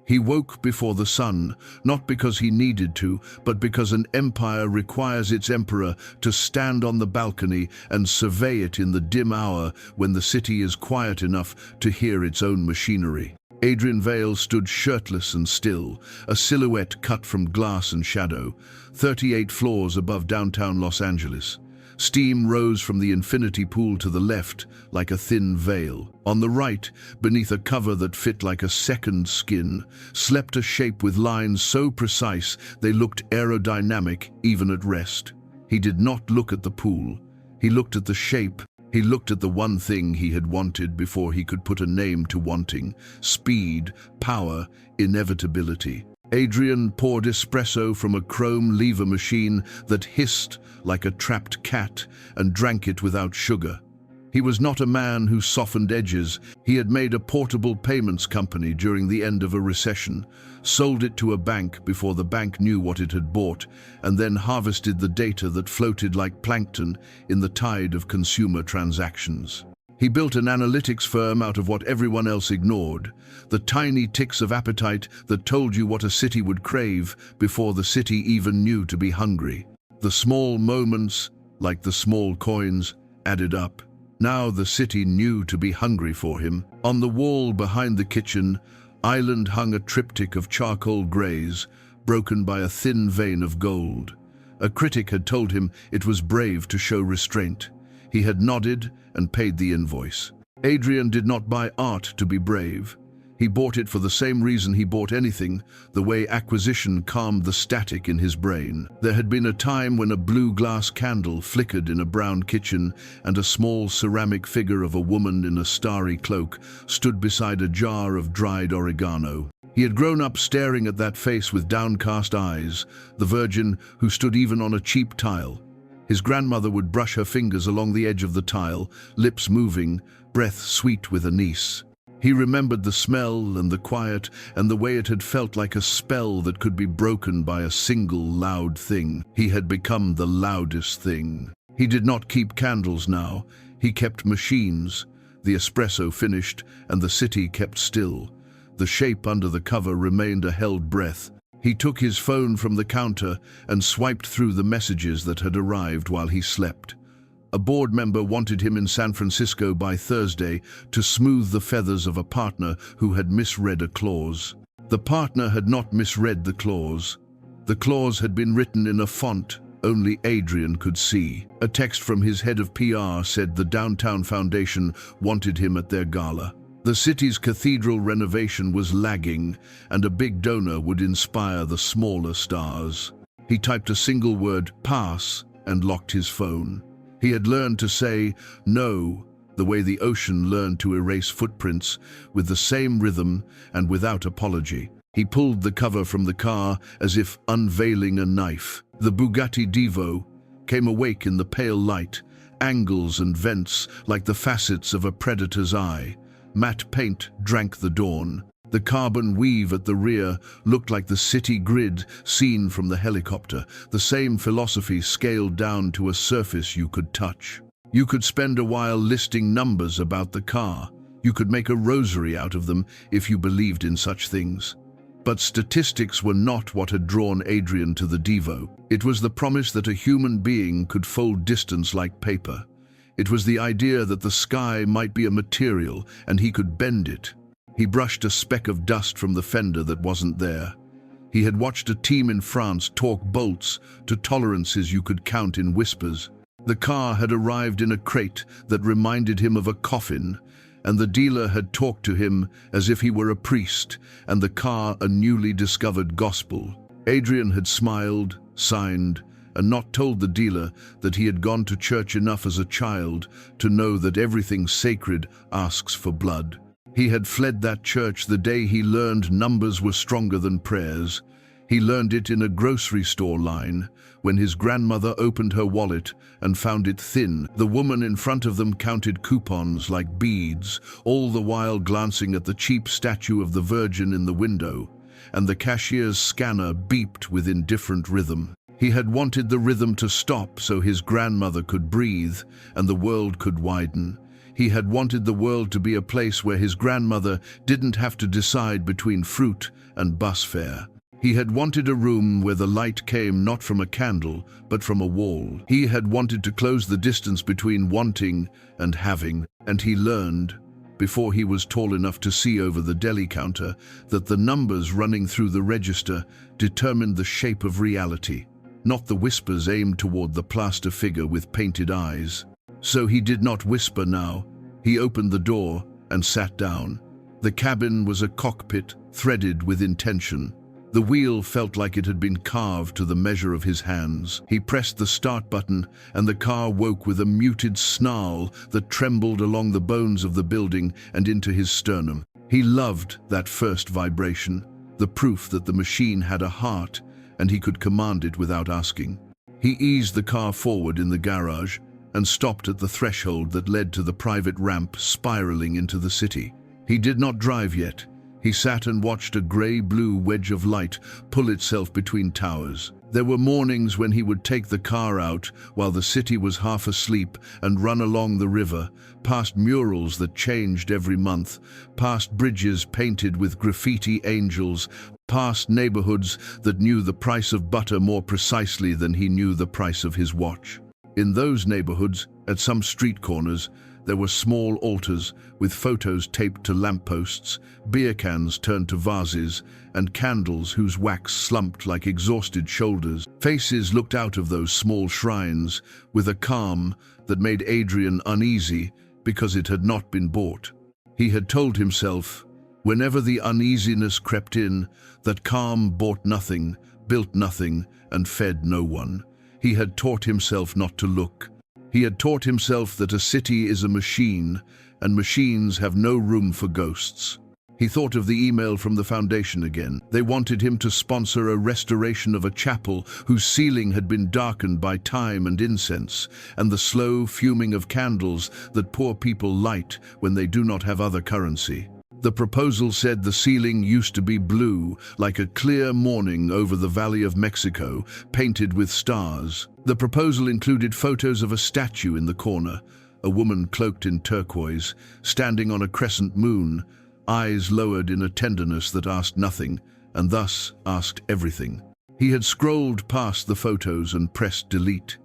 He woke before the sun, not because he needed to, but because an empire requires its emperor to stand on the balcony and survey it in the dim hour when the city is quiet enough to hear its own machinery. Adrian Vale stood shirtless and still, a silhouette cut from glass and shadow, 38 floors above downtown Los Angeles. Steam rose from the infinity pool to the left like a thin veil. On the right, beneath a cover that fit like a second skin, slept a shape with lines so precise they looked aerodynamic even at rest. He did not look at the pool. He looked at the shape. He looked at the one thing he had wanted before he could put a name to wanting: speed, power, inevitability. Adrian poured espresso from a chrome lever machine that hissed like a trapped cat and drank it without sugar. He was not a man who softened edges. He had made a portable payments company during the end of a recession, sold it to a bank before the bank knew what it had bought, and then harvested the data that floated like plankton in the tide of consumer transactions. He built an analytics firm out of what everyone else ignored, the tiny ticks of appetite that told you what a city would crave before the city even knew to be hungry. The small moments, like the small coins, added up. Now the city knew to be hungry for him. On the wall behind the kitchen island hung a triptych of charcoal greys, broken by a thin vein of gold. A critic had told him it was brave to show restraint. He had nodded and paid the invoice. Adrian did not buy art to be brave. He bought it for the same reason he bought anything, the way acquisition calmed the static in his brain. There had been a time when a blue glass candle flickered in a brown kitchen and a small ceramic figure of a woman in a starry cloak stood beside a jar of dried oregano. He had grown up staring at that face with downcast eyes, the Virgin who stood even on a cheap tile. His grandmother would brush her fingers along the edge of the tile, lips moving, breath sweet with anise. He remembered the smell and the quiet and the way it had felt like a spell that could be broken by a single loud thing. He had become the loudest thing. He did not keep candles now. He kept machines. The espresso finished and the city kept still. The shape under the cover remained a held breath. He took his phone from the counter and swiped through the messages that had arrived while he slept. A board member wanted him in San Francisco by Thursday to smooth the feathers of a partner who had misread a clause. The partner had not misread the clause. The clause had been written in a font only Adrian could see. A text from his head of PR said the Downtown Foundation wanted him at their gala. The city's cathedral renovation was lagging, and a big donor would inspire the smaller stars. He typed a single word, pass, and locked his phone. He had learned to say no, the way the ocean learned to erase footprints, with the same rhythm and without apology. He pulled the cover from the car as if unveiling a knife. The Bugatti Divo came awake in the pale light, angles and vents like the facets of a predator's eye. Matte paint drank the dawn. The carbon weave at the rear looked like the city grid seen from the helicopter, the same philosophy scaled down to a surface you could touch. You could spend a while listing numbers about the car. You could make a rosary out of them if you believed in such things. But statistics were not what had drawn Adrian to the Divo. It was the promise that a human being could fold distance like paper. It was the idea that the sky might be a material and he could bend it. He brushed a speck of dust from the fender that wasn't there. He had watched a team in France torque bolts to tolerances you could count in whispers. The car had arrived in a crate that reminded him of a coffin, and the dealer had talked to him as if he were a priest, and the car a newly discovered gospel. Adrian had smiled, signed, and not told the dealer that he had gone to church enough as a child to know that everything sacred asks for blood. He had fled that church the day he learned numbers were stronger than prayers. He learned it in a grocery store line, when his grandmother opened her wallet and found it thin. The woman in front of them counted coupons like beads, all the while glancing at the cheap statue of the Virgin in the window, and the cashier's scanner beeped with indifferent rhythm. He had wanted the rhythm to stop so his grandmother could breathe and the world could widen. He had wanted the world to be a place where his grandmother didn't have to decide between fruit and bus fare. He had wanted a room where the light came not from a candle, but from a wall. He had wanted to close the distance between wanting and having, and he learned, before he was tall enough to see over the deli counter, that the numbers running through the register determined the shape of reality, not the whispers aimed toward the plaster figure with painted eyes. So he did not whisper now. He opened the door and sat down. The cabin was a cockpit threaded with intention. The wheel felt like it had been carved to the measure of his hands. He pressed the start button, and the car woke with a muted snarl that trembled along the bones of the building and into his sternum. He loved that first vibration, the proof that the machine had a heart, and he could command it without asking. He eased the car forward in the garage and stopped at the threshold that led to the private ramp spiraling into the city. He did not drive yet. He sat and watched a grey-blue wedge of light pull itself between towers. There were mornings when he would take the car out while the city was half asleep and run along the river, past murals that changed every month, past bridges painted with graffiti angels, past neighborhoods that knew the price of butter more precisely than he knew the price of his watch. In those neighborhoods, at some street corners, there were small altars with photos taped to lampposts, beer cans turned to vases, and candles whose wax slumped like exhausted shoulders. Faces looked out of those small shrines with a calm that made Adrian uneasy because it had not been bought. He had told himself, whenever the uneasiness crept in, that calm bought nothing, built nothing, and fed no one. He had taught himself not to look. He had taught himself that a city is a machine, and machines have no room for ghosts. He thought of the email from the foundation again. They wanted him to sponsor a restoration of a chapel whose ceiling had been darkened by time and incense, and the slow fuming of candles that poor people light when they do not have other currency. The proposal said the ceiling used to be blue, like a clear morning over the Valley of Mexico, painted with stars. The proposal included photos of a statue in the corner, a woman cloaked in turquoise, standing on a crescent moon, eyes lowered in a tenderness that asked nothing, and thus asked everything. He had scrolled past the photos and pressed delete.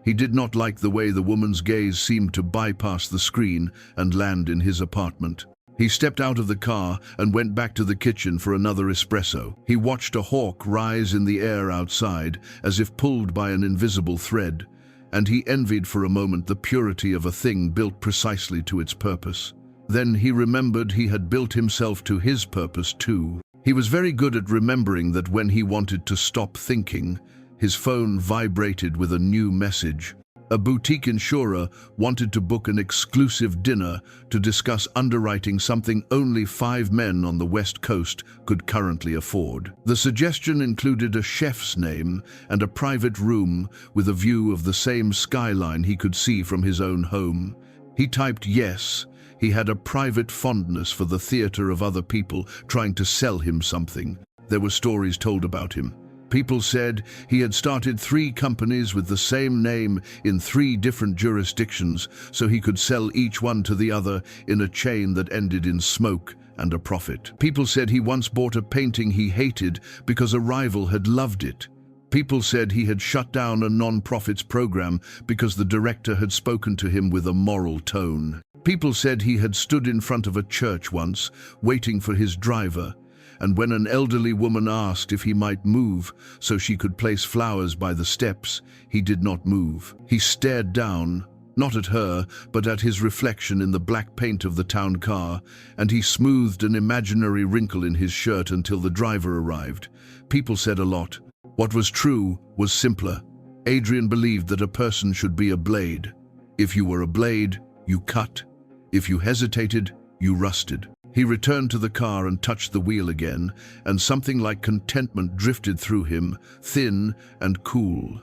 He did not like the way the woman's gaze seemed to bypass the screen and land in his apartment. He stepped out of the car and went back to the kitchen for another espresso. He watched a hawk rise in the air outside, as if pulled by an invisible thread, and he envied for a moment the purity of a thing built precisely to its purpose. Then he remembered he had built himself to his purpose too. He was very good at remembering that when he wanted to stop thinking, his phone vibrated with a new message. A boutique insurer wanted to book an exclusive dinner to discuss underwriting something only 5 men on the West Coast could currently afford. The suggestion included a chef's name and a private room with a view of the same skyline he could see from his own home. He typed yes. He had a private fondness for the theater of other people trying to sell him something. There were stories told about him. People said he had started 3 companies with the same name in 3 different jurisdictions so he could sell each one to the other in a chain that ended in smoke and a profit. People said he once bought a painting he hated because a rival had loved it. People said he had shut down a non-profits program because the director had spoken to him with a moral tone. People said he had stood in front of a church once, waiting for his driver, and when an elderly woman asked if he might move so she could place flowers by the steps, he did not move. He stared down, not at her, but at his reflection in the black paint of the town car, and he smoothed an imaginary wrinkle in his shirt until the driver arrived. People said a lot. What was true was simpler. Adrian believed that a person should be a blade. If you were a blade, you cut. If you hesitated, you rusted. He returned to the car and touched the wheel again, and something like contentment drifted through him, thin and cool.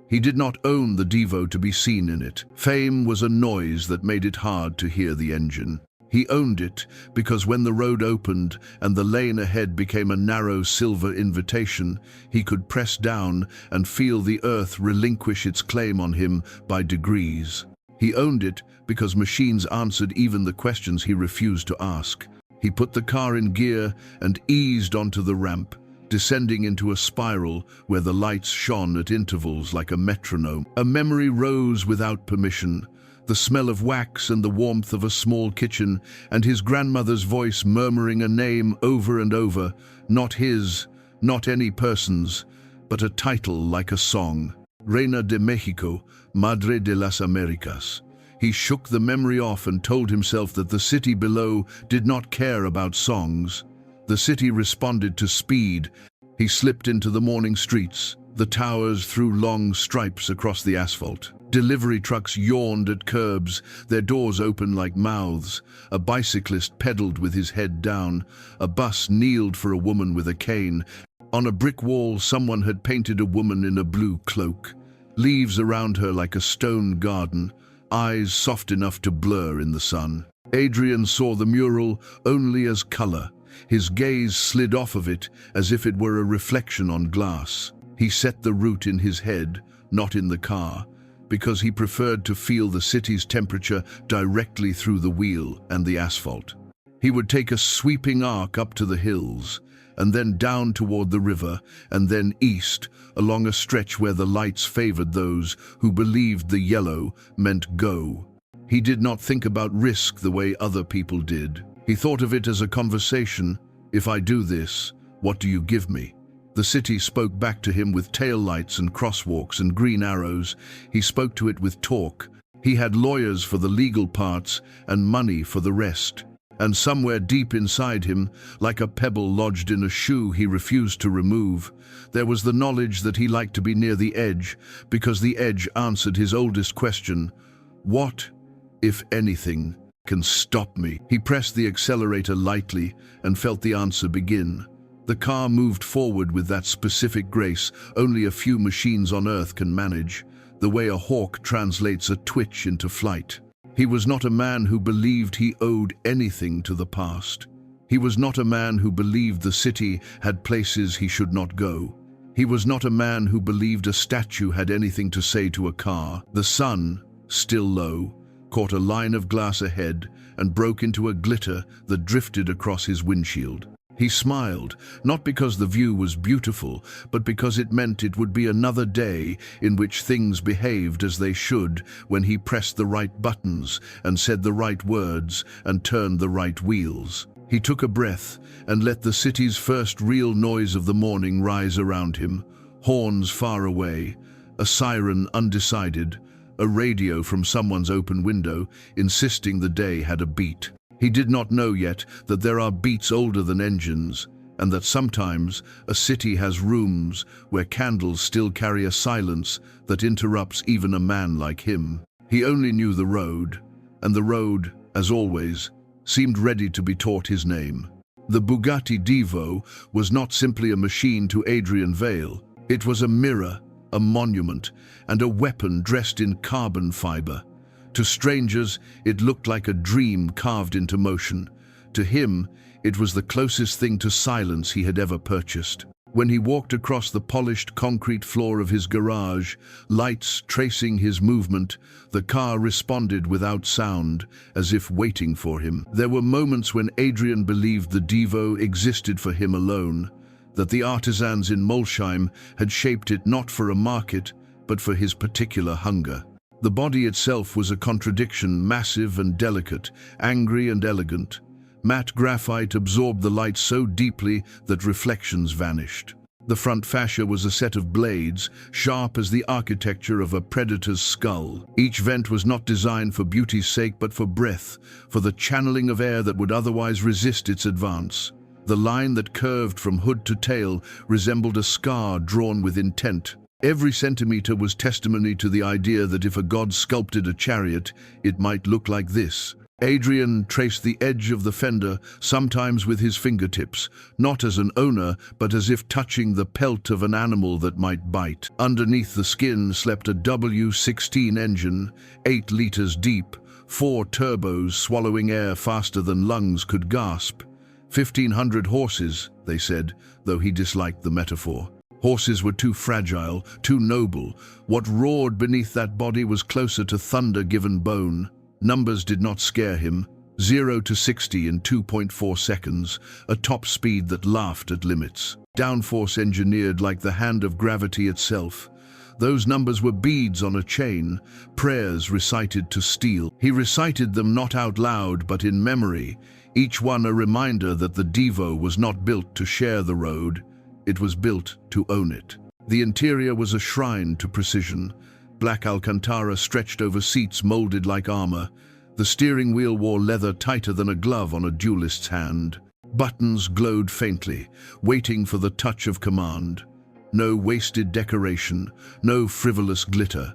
He did not own the Divo to be seen in it. Fame was a noise that made it hard to hear the engine. He owned it because when the road opened and the lane ahead became a narrow silver invitation, he could press down and feel the earth relinquish its claim on him by degrees. He owned it because machines answered even the questions he refused to ask. He put the car in gear and eased onto the ramp, descending into a spiral where the lights shone at intervals like a metronome. A memory rose without permission, the smell of wax and the warmth of a small kitchen, and his grandmother's voice murmuring a name over and over, not his, not any person's, but a title like a song. Reina de Mexico, Madre de las Americas. He shook the memory off and told himself that the city below did not care about songs. The city responded to speed. He slipped into the morning streets. The towers threw long stripes across the asphalt. Delivery trucks yawned at curbs, their doors open like mouths. A bicyclist pedaled with his head down. A bus kneeled for a woman with a cane. On a brick wall, someone had painted a woman in a blue cloak. Leaves around her like a stone garden, eyes soft enough to blur in the sun. Adrian saw the mural only as color. His gaze slid off of it as if it were a reflection on glass. He set the route in his head, not in the car, because he preferred to feel the city's temperature directly through the wheel and the asphalt. He would take a sweeping arc up to the hills, and then down toward the river, and then east, along a stretch where the lights favored those who believed the yellow meant go. He did not think about risk the way other people did. He thought of it as a conversation. If I do this, what do you give me? The city spoke back to him with taillights and crosswalks and green arrows. He spoke to it with talk. He had lawyers for the legal parts and money for the rest. And somewhere deep inside him, like a pebble lodged in a shoe he refused to remove, there was the knowledge that he liked to be near the edge, because the edge answered his oldest question: what, if anything, can stop me? He pressed the accelerator lightly and felt the answer begin. The car moved forward with that specific grace only a few machines on Earth can manage, the way a hawk translates a twitch into flight. He was not a man who believed he owed anything to the past. He was not a man who believed the city had places he should not go. He was not a man who believed a statue had anything to say to a car. The sun, still low, caught a line of glass ahead and broke into a glitter that drifted across his windshield. He smiled, not because the view was beautiful, but because it meant it would be another day in which things behaved as they should when he pressed the right buttons and said the right words and turned the right wheels. He took a breath and let the city's first real noise of the morning rise around him. Horns far away, a siren undecided, a radio from someone's open window insisting the day had a beat. He did not know yet that there are beats older than engines, and that sometimes a city has rooms where candles still carry a silence that interrupts even a man like him. He only knew the road, and the road, as always, seemed ready to be taught his name. The Bugatti Divo was not simply a machine to Adrian Vale. It was a mirror, a monument, and a weapon dressed in carbon fiber. To strangers, it looked like a dream carved into motion. To him, it was the closest thing to silence he had ever purchased. When he walked across the polished concrete floor of his garage, lights tracing his movement, the car responded without sound, as if waiting for him. There were moments when Adrian believed the Divo existed for him alone, that the artisans in Molsheim had shaped it not for a market, but for his particular hunger. The body itself was a contradiction, massive and delicate, angry and elegant. Matte graphite absorbed the light so deeply that reflections vanished. The front fascia was a set of blades, sharp as the architecture of a predator's skull. Each vent was not designed for beauty's sake but for breath, for the channeling of air that would otherwise resist its advance. The line that curved from hood to tail resembled a scar drawn with intent. Every centimeter was testimony to the idea that if a god sculpted a chariot, it might look like this. Adrian traced the edge of the fender, sometimes with his fingertips, not as an owner, but as if touching the pelt of an animal that might bite. Underneath the skin slept a W16 engine, 8 liters deep, 4 turbos swallowing air faster than lungs could gasp. 1,500 horses, they said, though he disliked the metaphor. Horses were too fragile, too noble. What roared beneath that body was closer to thunder given bone. Numbers did not scare him. 0 to 60 in 2.4 seconds, a top speed that laughed at limits. Downforce engineered like the hand of gravity itself. Those numbers were beads on a chain, prayers recited to steel. He recited them not out loud, but in memory, each one a reminder that the Divo was not built to share the road. It was built to own it. The interior was a shrine to precision. Black Alcantara stretched over seats molded like armor. The steering wheel wore leather tighter than a glove on a duelist's hand. Buttons glowed faintly, waiting for the touch of command. No wasted decoration, no frivolous glitter.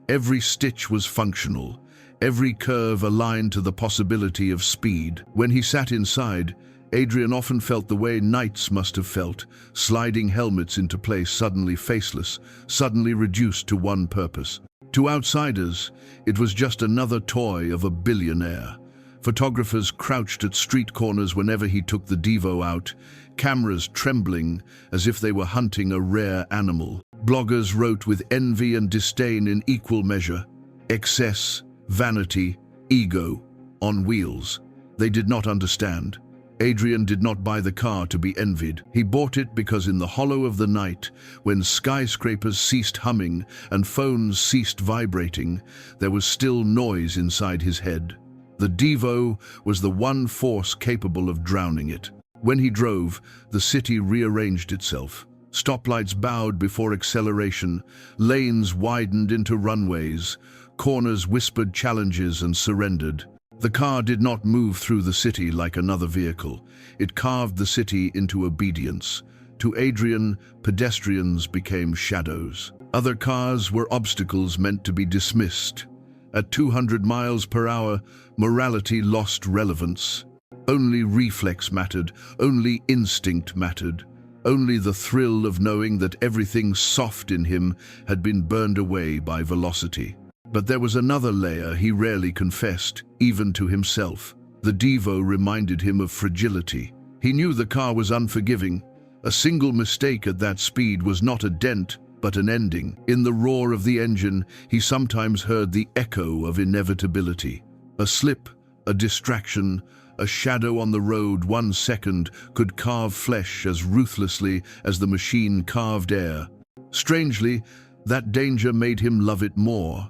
Every stitch was functional, every curve aligned to the possibility of speed. When he sat inside, Adrian often felt the way knights must have felt, sliding helmets into place suddenly faceless, suddenly reduced to one purpose. To outsiders, it was just another toy of a billionaire. Photographers crouched at street corners whenever he took the Divo out, cameras trembling as if they were hunting a rare animal. Bloggers wrote with envy and disdain in equal measure. Excess, vanity, ego, on wheels. They did not understand. Adrian did not buy the car to be envied. He bought it because in the hollow of the night, when skyscrapers ceased humming and phones ceased vibrating, there was still noise inside his head. The Divo was the one force capable of drowning it. When he drove, the city rearranged itself. Stoplights bowed before acceleration, lanes widened into runways, corners whispered challenges and surrendered. The car did not move through the city like another vehicle. It carved the city into obedience. To Adrian, pedestrians became shadows. Other cars were obstacles meant to be dismissed. At 200 miles per hour, morality lost relevance. Only reflex mattered, only instinct mattered. Only the thrill of knowing that everything soft in him had been burned away by velocity. But there was another layer he rarely confessed, even to himself. The Divo reminded him of fragility. He knew the car was unforgiving. A single mistake at that speed was not a dent, but an ending. In the roar of the engine, he sometimes heard the echo of inevitability. A slip, a distraction, a shadow on the road 1 second could carve flesh as ruthlessly as the machine carved air. Strangely, that danger made him love it more,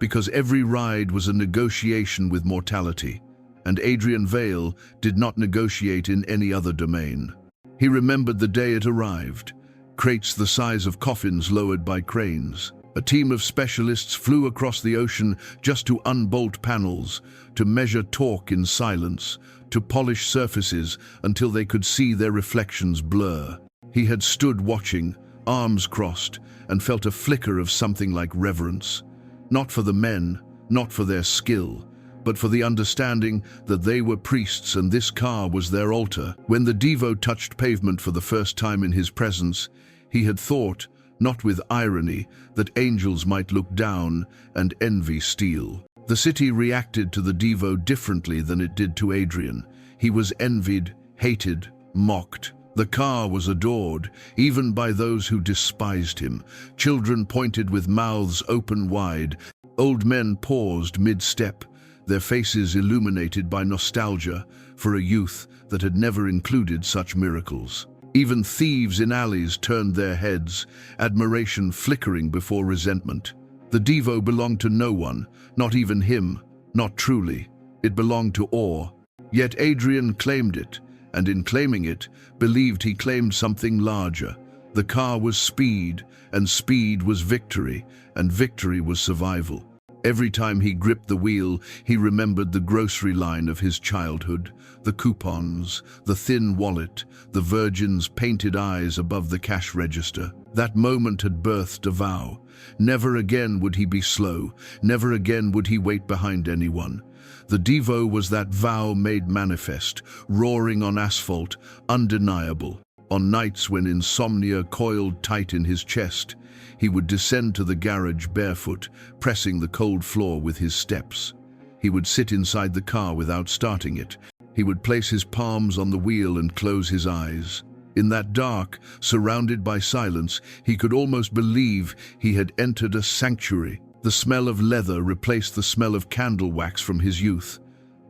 because every ride was a negotiation with mortality, and Adrian Vale did not negotiate in any other domain. He remembered the day it arrived, crates the size of coffins lowered by cranes. A team of specialists flew across the ocean just to unbolt panels, to measure torque in silence, to polish surfaces until they could see their reflections blur. He had stood watching, arms crossed, and felt a flicker of something like reverence. Not for the men, not for their skill, but for the understanding that they were priests and this car was their altar. When the Divo touched pavement for the first time in his presence, he had thought, not with irony, that angels might look down and envy steal. The city reacted to the Divo differently than it did to Adrian. He was envied, hated, mocked. The car was adored, even by those who despised him. Children pointed with mouths open wide. Old men paused mid-step, their faces illuminated by nostalgia for a youth that had never included such miracles. Even thieves in alleys turned their heads, admiration flickering before resentment. The Divo belonged to no one, not even him, not truly. It belonged to awe. Yet Adrian claimed it, and in claiming it, believed he claimed something larger. The car was speed, and speed was victory, and victory was survival. Every time he gripped the wheel, he remembered the grocery line of his childhood, the coupons, the thin wallet, the Virgin's painted eyes above the cash register. That moment had birthed a vow. Never again would he be slow, never again would he wait behind anyone. The Divo was that vow made manifest, roaring on asphalt, undeniable. On nights when insomnia coiled tight in his chest, he would descend to the garage barefoot, pressing the cold floor with his steps. He would sit inside the car without starting it. He would place his palms on the wheel and close his eyes. In that dark, surrounded by silence, he could almost believe he had entered a sanctuary. The smell of leather replaced the smell of candle wax from his youth.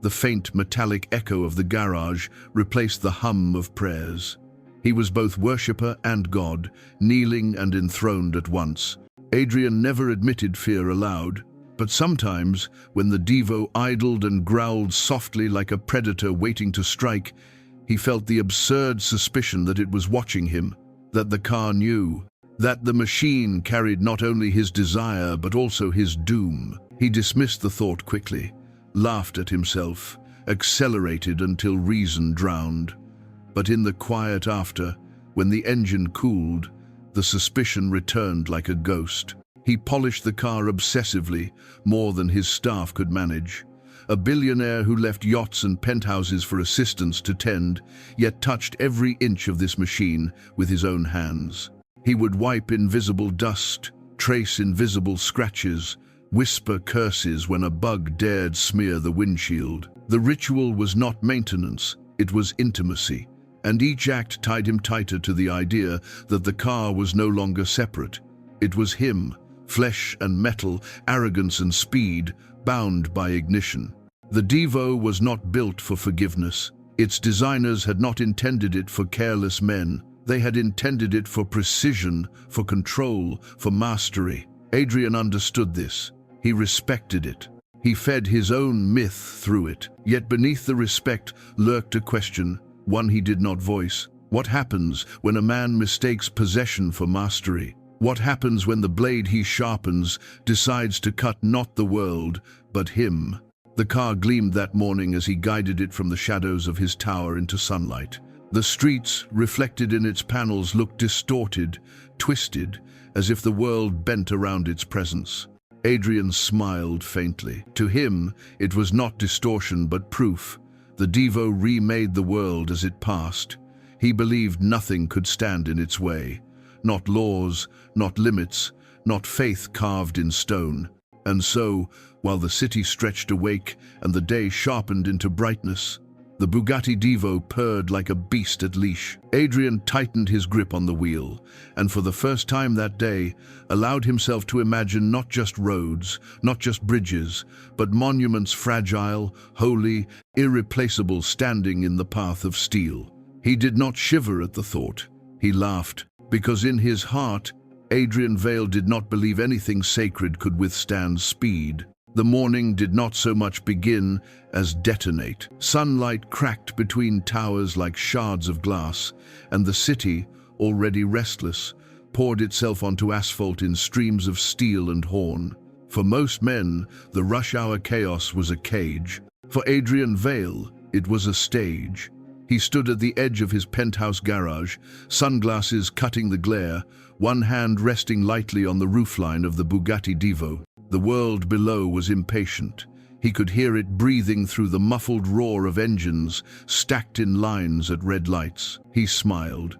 The faint metallic echo of the garage replaced the hum of prayers. He was both worshipper and God, kneeling and enthroned at once. Adrian never admitted fear aloud, but sometimes, when the Divo idled and growled softly like a predator waiting to strike, he felt the absurd suspicion that it was watching him, that the car knew, that the machine carried not only his desire but also his doom. He dismissed the thought quickly, laughed at himself, accelerated until reason drowned. But in the quiet after, when the engine cooled, the suspicion returned like a ghost. He polished the car obsessively, more than his staff could manage. A billionaire who left yachts and penthouses for assistants to tend, yet touched every inch of this machine with his own hands. He would wipe invisible dust, trace invisible scratches, whisper curses when a bug dared smear the windshield. The ritual was not maintenance, it was intimacy, and each act tied him tighter to the idea that the car was no longer separate. It was him, flesh and metal, arrogance and speed, bound by ignition. The Divo was not built for forgiveness. Its designers had not intended it for careless men. They had intended it for precision, for control, for mastery. Adrian understood this. He respected it. He fed his own myth through it. Yet beneath the respect lurked a question, one he did not voice. What happens when a man mistakes possession for mastery? What happens when the blade he sharpens decides to cut not the world, but him? The car gleamed that morning as he guided it from the shadows of his tower into sunlight. The streets, reflected in its panels, looked distorted, twisted, as if the world bent around its presence. Adrian smiled faintly. To him, it was not distortion but proof. The Divo remade the world as it passed. He believed nothing could stand in its way. Not laws, not limits, not faith carved in stone. And so, while the city stretched awake and the day sharpened into brightness, the Bugatti Divo purred like a beast at leash. Adrian tightened his grip on the wheel, and for the first time that day, allowed himself to imagine not just roads, not just bridges, but monuments fragile, holy, irreplaceable, standing in the path of steel. He did not shiver at the thought. He laughed, because in his heart, Adrian Vale did not believe anything sacred could withstand speed. The morning did not so much begin as detonate. Sunlight cracked between towers like shards of glass, and the city, already restless, poured itself onto asphalt in streams of steel and horn. For most men, the rush-hour chaos was a cage. For Adrian Vale, it was a stage. He stood at the edge of his penthouse garage, sunglasses cutting the glare, one hand resting lightly on the roofline of the Bugatti Divo. The world below was impatient. He could hear it breathing through the muffled roar of engines stacked in lines at red lights. He smiled,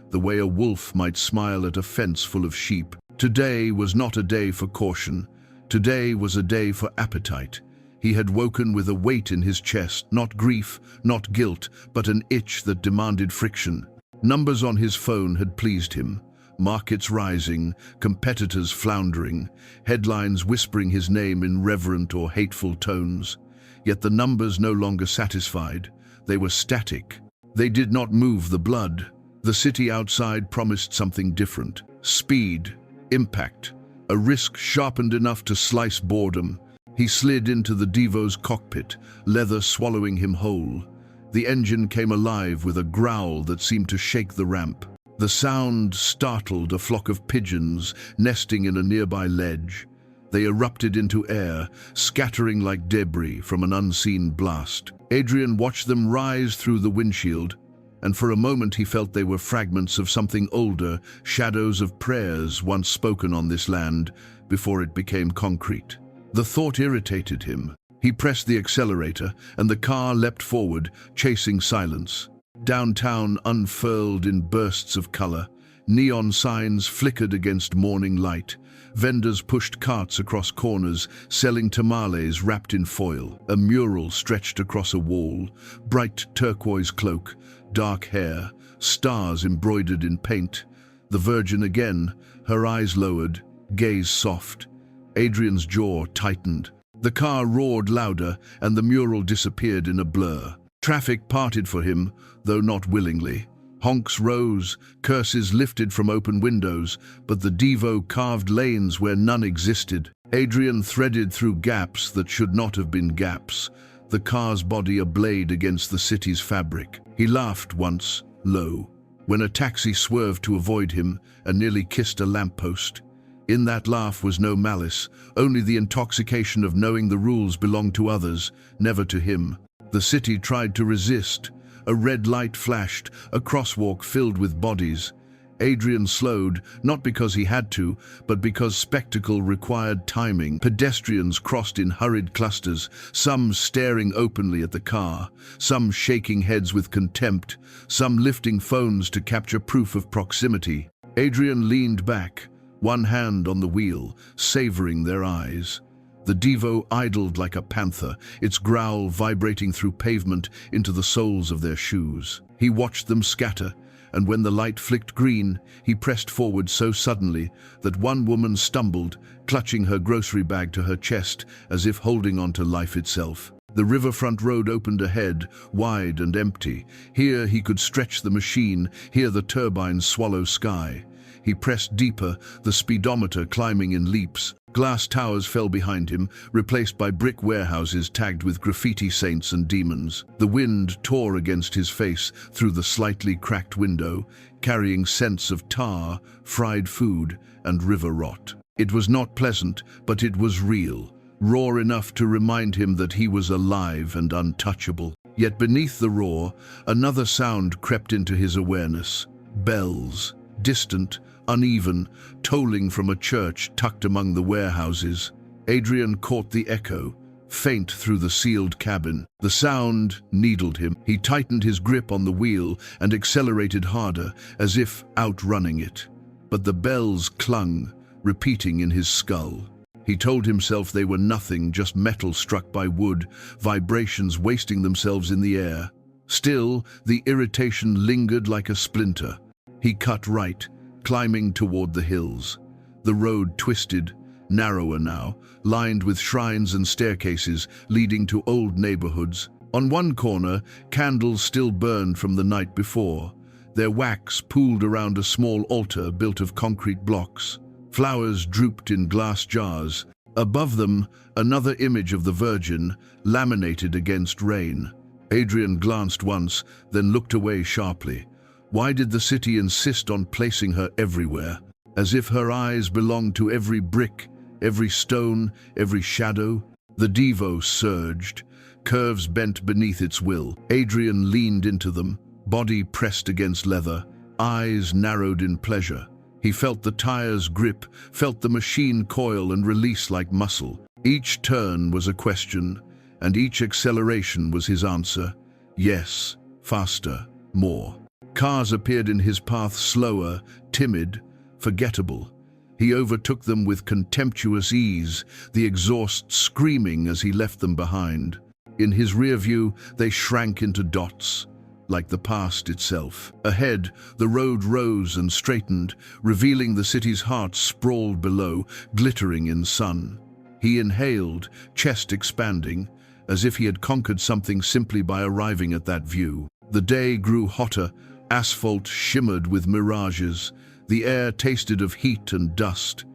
the way a wolf might smile at a fence full of sheep. Today was not a day for caution. Today was a day for appetite. He had woken with a weight in his chest, not grief, not guilt, but an itch that demanded friction. Numbers on his phone had pleased him. Markets rising, competitors floundering, headlines whispering his name in reverent or hateful tones. Yet the numbers no longer satisfied. They were static. They did not move the blood. The city outside promised something different. Speed, impact, a risk sharpened enough to slice boredom. He slid into the Divo's cockpit, leather swallowing him whole. The engine came alive with a growl that seemed to shake the ramp. The sound startled a flock of pigeons nesting in a nearby ledge. They erupted into air, scattering like debris from an unseen blast. Adrian watched them rise through the windshield, and for a moment he felt they were fragments of something older, shadows of prayers once spoken on this land, before it became concrete. The thought irritated him. He pressed the accelerator, and the car leapt forward, chasing silence. Downtown unfurled in bursts of color. Neon signs flickered against morning light. Vendors pushed carts across corners, selling tamales wrapped in foil. A mural stretched across a wall. Bright turquoise cloak, dark hair, stars embroidered in paint. The Virgin again, her eyes lowered, gaze soft. Adrian's jaw tightened. The car roared louder, and the mural disappeared in a blur. Traffic parted for him, though not willingly. Honks rose, curses lifted from open windows, but the Divo carved lanes where none existed. Adrian threaded through gaps that should not have been gaps, the car's body a blade against the city's fabric. He laughed once, low, when a taxi swerved to avoid him and nearly kissed a lamppost. In that laugh was no malice, only the intoxication of knowing the rules belonged to others, never to him. The city tried to resist. A red light flashed, a crosswalk filled with bodies. Adrian slowed, not because he had to, but because spectacle required timing. Pedestrians crossed in hurried clusters, some staring openly at the car, some shaking heads with contempt, some lifting phones to capture proof of proximity. Adrian leaned back, one hand on the wheel, savoring their eyes. The Divo idled like a panther, its growl vibrating through pavement into the soles of their shoes. He watched them scatter, and when the light flicked green, he pressed forward so suddenly that one woman stumbled, clutching her grocery bag to her chest as if holding on to life itself. The riverfront road opened ahead, wide and empty. Here he could stretch the machine, hear the turbines swallow sky. He pressed deeper, the speedometer climbing in leaps. Glass towers fell behind him, replaced by brick warehouses tagged with graffiti saints and demons. The wind tore against his face through the slightly cracked window, carrying scents of tar, fried food, and river rot. It was not pleasant, but it was real, raw enough to remind him that he was alive and untouchable. Yet beneath the roar, another sound crept into his awareness. Bells, distant, uneven, tolling from a church tucked among the warehouses. Adrian caught the echo, faint through the sealed cabin. The sound needled him. He tightened his grip on the wheel and accelerated harder, as if outrunning it. But the bells clung, repeating in his skull. He told himself they were nothing, just metal struck by wood, vibrations wasting themselves in the air. Still, the irritation lingered like a splinter. He cut right, climbing toward the hills. The road twisted, narrower now, lined with shrines and staircases leading to old neighborhoods. On one corner, candles still burned from the night before. Their wax pooled around a small altar built of concrete blocks. Flowers drooped in glass jars. Above them, another image of the Virgin, laminated against rain. Adrian glanced once, then looked away sharply. Why did the city insist on placing her everywhere? As if her eyes belonged to every brick, every stone, every shadow? The Divo surged, curves bent beneath its will. Adrian leaned into them, body pressed against leather, eyes narrowed in pleasure. He felt the tires grip, felt the machine coil and release like muscle. Each turn was a question, and each acceleration was his answer. Yes, faster, more. Cars appeared in his path slower, timid, forgettable. He overtook them with contemptuous ease, the exhaust screaming as he left them behind. In his rear view, they shrank into dots, like the past itself. Ahead, the road rose and straightened, revealing the city's heart sprawled below, glittering in sun. He inhaled, chest expanding, as if he had conquered something simply by arriving at that view. The day grew hotter. Asphalt shimmered with mirages. The air tasted of heat and dust.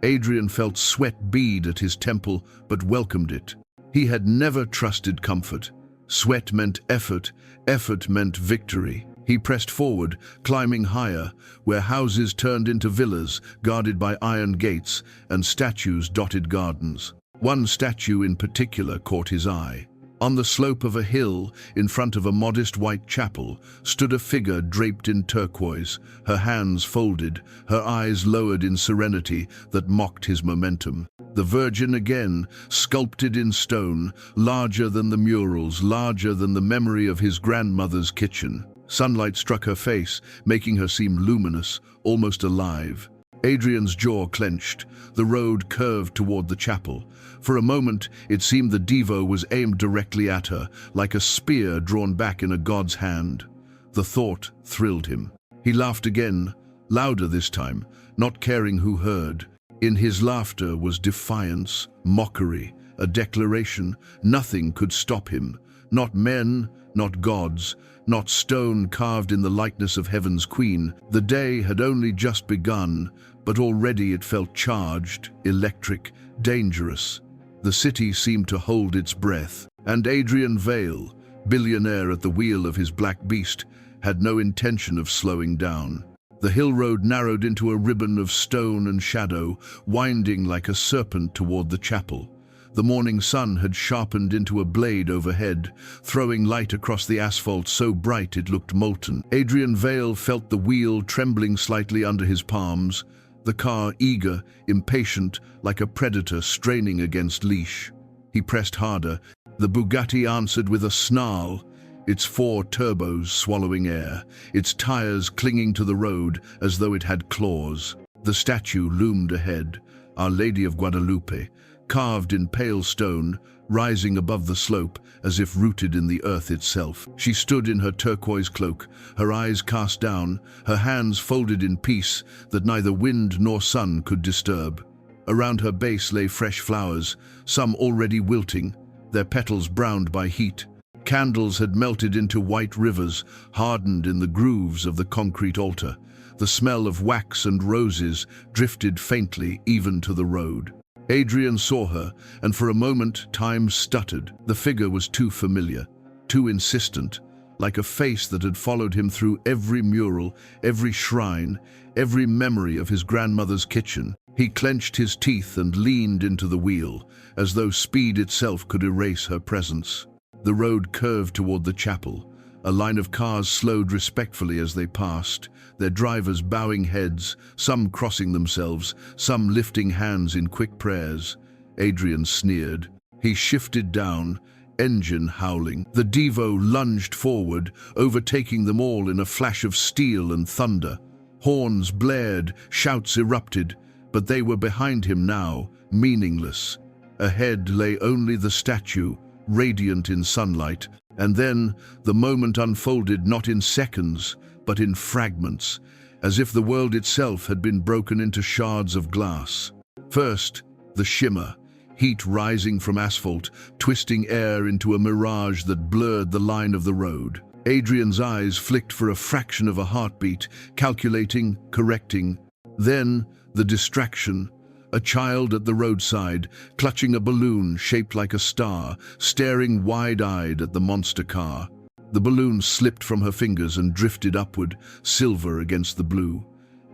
Adrian felt sweat bead at his temple, but welcomed it. He had never trusted comfort. Sweat meant effort, effort meant victory. He pressed forward, climbing higher, where houses turned into villas, guarded by iron gates, and statues dotted gardens. One statue in particular caught his eye. On the slope of a hill, in front of a modest white chapel, stood a figure draped in turquoise, her hands folded, her eyes lowered in serenity that mocked his momentum. The Virgin again, sculpted in stone, larger than the murals, larger than the memory of his grandmother's kitchen. Sunlight struck her face, making her seem luminous, almost alive. Adrian's jaw clenched. The road curved toward the chapel. For a moment, it seemed the Divo was aimed directly at her, like a spear drawn back in a god's hand. The thought thrilled him. He laughed again, louder this time, not caring who heard. In his laughter was defiance, mockery, a declaration. Nothing could stop him. Not men, not gods, not stone carved in the likeness of heaven's queen. The day had only just begun, but already it felt charged, electric, dangerous. The city seemed to hold its breath, and Adrian Vale, billionaire at the wheel of his black beast, had no intention of slowing down. The hill road narrowed into a ribbon of stone and shadow, winding like a serpent toward the chapel. The morning sun had sharpened into a blade overhead, throwing light across the asphalt so bright it looked molten. Adrian Vale felt the wheel trembling slightly under his palms, the car eager, impatient, like a predator straining against leash. He pressed harder. The Bugatti answered with a snarl, its 4 turbos swallowing air, its tires clinging to the road as though it had claws. The statue loomed ahead, Our Lady of Guadalupe, carved in pale stone, rising above the slope as if rooted in the earth itself. She stood in her turquoise cloak, her eyes cast down, her hands folded in peace that neither wind nor sun could disturb. Around her base lay fresh flowers, some already wilting, their petals browned by heat. Candles had melted into white rivers, hardened in the grooves of the concrete altar. The smell of wax and roses drifted faintly even to the road. Adrian saw her, and for a moment time stuttered. The figure was too familiar, too insistent, like a face that had followed him through every mural, every shrine, every memory of his grandmother's kitchen. He clenched his teeth and leaned into the wheel, as though speed itself could erase her presence. The road curved toward the chapel. A line of cars slowed respectfully as they passed, their drivers bowing heads, some crossing themselves, some lifting hands in quick prayers. Adrian sneered. He shifted down, engine howling. The Divo lunged forward, overtaking them all in a flash of steel and thunder. Horns blared, shouts erupted, but they were behind him now, meaningless. Ahead lay only the statue, radiant in sunlight, and then the moment unfolded not in seconds, but in fragments, as if the world itself had been broken into shards of glass. First, the shimmer, heat rising from asphalt, twisting air into a mirage that blurred the line of the road. Adrian's eyes flicked for a fraction of a heartbeat, calculating, correcting. Then, the distraction. A child at the roadside, clutching a balloon shaped like a star, staring wide-eyed at the monster car. The balloon slipped from her fingers and drifted upward, silver against the blue.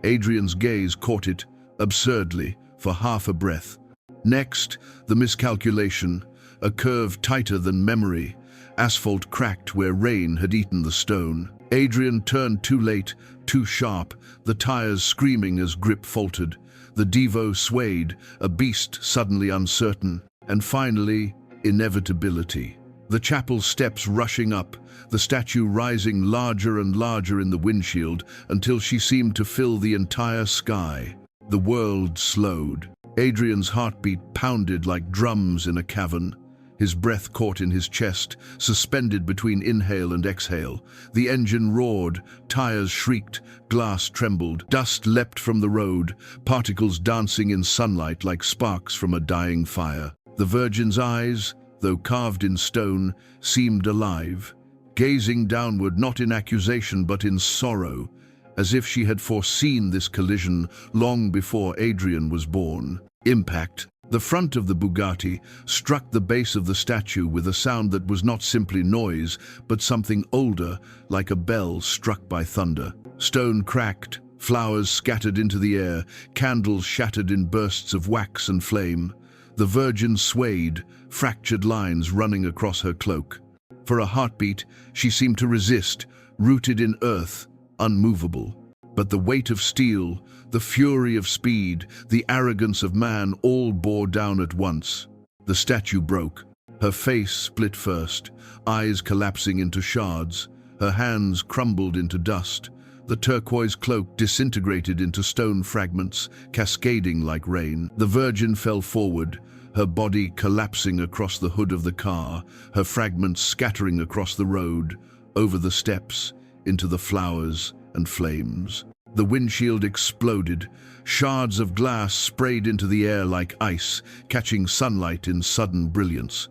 Adrian's gaze caught it, absurdly, for half a breath. Next, the miscalculation, a curve tighter than memory. Asphalt cracked where rain had eaten the stone. Adrian turned too late, too sharp, the tires screaming as grip faltered. The Divo swayed, a beast suddenly uncertain. And finally, inevitability. The chapel steps rushing up, the statue rising larger and larger in the windshield until she seemed to fill the entire sky. The world slowed. Adrian's heartbeat pounded like drums in a cavern. His breath caught in his chest, suspended between inhale and exhale. The engine roared, tires shrieked, glass trembled, dust leapt from the road, particles dancing in sunlight like sparks from a dying fire. The Virgin's eyes, though carved in stone, seemed alive, gazing downward not in accusation but in sorrow, as if she had foreseen this collision long before Adrian was born. Impact. The front of the Bugatti struck the base of the statue with a sound that was not simply noise, but something older, like a bell struck by thunder. Stone cracked, flowers scattered into the air, candles shattered in bursts of wax and flame. The Virgin swayed, fractured lines running across her cloak. For a heartbeat, she seemed to resist, rooted in earth, unmovable. But the weight of steel, the fury of speed, the arrogance of man all bore down at once. The statue broke. Her face split first, eyes collapsing into shards. Her hands crumbled into dust. The turquoise cloak disintegrated into stone fragments, cascading like rain. The Virgin fell forward, her body collapsing across the hood of the car, her fragments scattering across the road, over the steps, into the flowers and flames. The windshield exploded. Shards of glass sprayed into the air like ice, catching sunlight in sudden brilliance.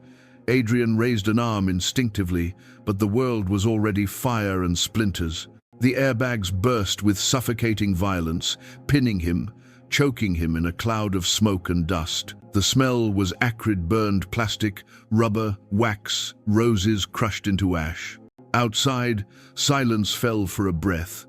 Adrian raised an arm instinctively, but the world was already fire and splinters. The airbags burst with suffocating violence, pinning him, choking him in a cloud of smoke and dust. The smell was acrid burned plastic, rubber, wax, roses crushed into ash. Outside, silence fell for a breath.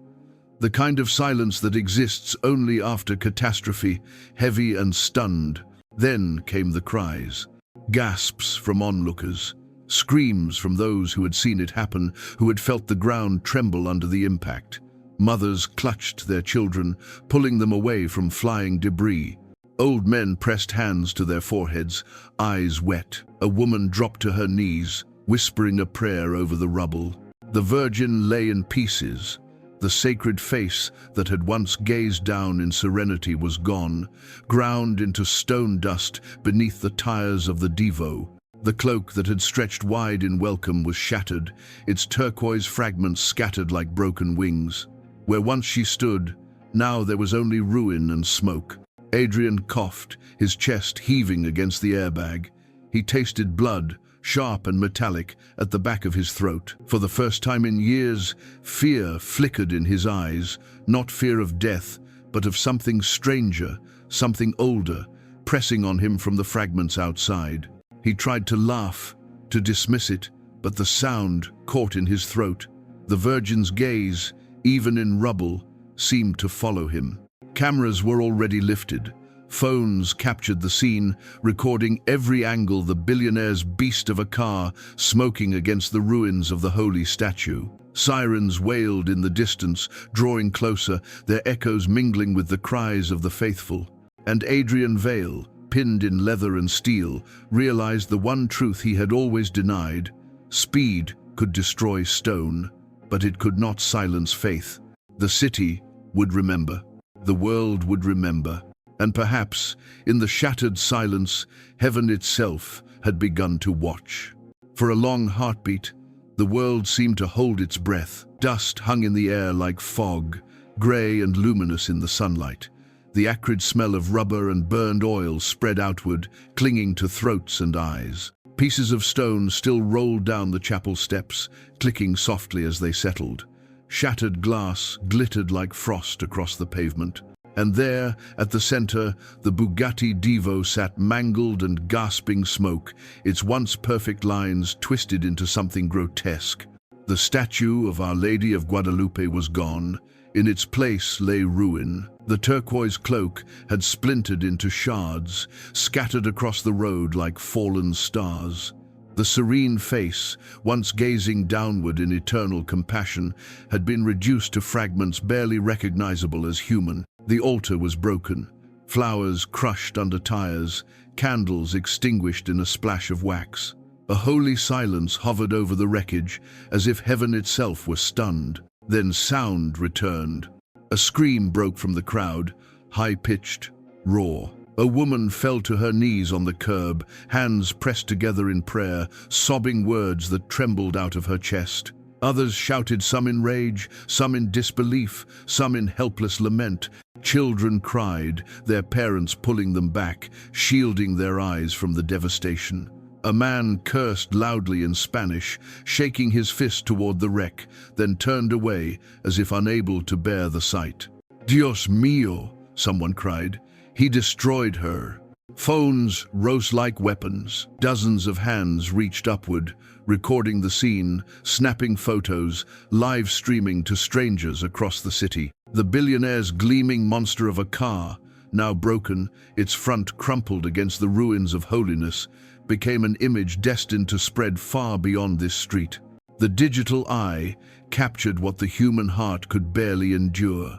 The kind of silence that exists only after catastrophe, heavy and stunned. Then came the cries. Gasps from onlookers. Screams from those who had seen it happen, who had felt the ground tremble under the impact. Mothers clutched their children, pulling them away from flying debris. Old men pressed hands to their foreheads, eyes wet. A woman dropped to her knees, whispering a prayer over the rubble. The Virgin lay in pieces. The sacred face that had once gazed down in serenity was gone, ground into stone dust beneath the tires of the Divo. The cloak that had stretched wide in welcome was shattered, its turquoise fragments scattered like broken wings. Where once she stood, now there was only ruin and smoke. Adrian coughed, his chest heaving against the airbag. He tasted blood, sharp and metallic, at the back of his throat. For the first time in years, fear flickered in his eyes, not fear of death, but of something stranger, something older, pressing on him from the fragments outside. He tried to laugh, to dismiss it, but the sound caught in his throat. The Virgin's gaze, even in rubble, seemed to follow him. Cameras were already lifted. Phones captured the scene, recording every angle the billionaire's beast of a car smoking against the ruins of the holy statue. Sirens wailed in the distance, drawing closer, their echoes mingling with the cries of the faithful. And Adrian Vale, pinned in leather and steel, realized the one truth he had always denied. Speed could destroy stone, but it could not silence faith. The city would remember. The world would remember. And perhaps, in the shattered silence, heaven itself had begun to watch. For a long heartbeat, the world seemed to hold its breath. Dust hung in the air like fog, grey and luminous in the sunlight. The acrid smell of rubber and burned oil spread outward, clinging to throats and eyes. Pieces of stone still rolled down the chapel steps, clicking softly as they settled. Shattered glass glittered like frost across the pavement. And there, at the center, the Bugatti Divo sat mangled and gasping smoke, its once perfect lines twisted into something grotesque. The statue of Our Lady of Guadalupe was gone. In its place lay ruin. The turquoise cloak had splintered into shards, scattered across the road like fallen stars. The serene face, once gazing downward in eternal compassion, had been reduced to fragments barely recognizable as human. The altar was broken, flowers crushed under tires, candles extinguished in a splash of wax. A holy silence hovered over the wreckage, as if heaven itself were stunned. Then sound returned. A scream broke from the crowd, high-pitched, raw. A woman fell to her knees on the curb, hands pressed together in prayer, sobbing words that trembled out of her chest. Others shouted, some in rage, some in disbelief, some in helpless lament. Children cried, their parents pulling them back, shielding their eyes from the devastation. A man cursed loudly in Spanish, shaking his fist toward the wreck, then turned away as if unable to bear the sight. Dios mío, someone cried. He destroyed her. Phones rose like weapons. Dozens of hands reached upward, recording the scene, snapping photos, live streaming to strangers across the city. The billionaire's gleaming monster of a car, now broken, its front crumpled against the ruins of holiness, became an image destined to spread far beyond this street. The digital eye captured what the human heart could barely endure.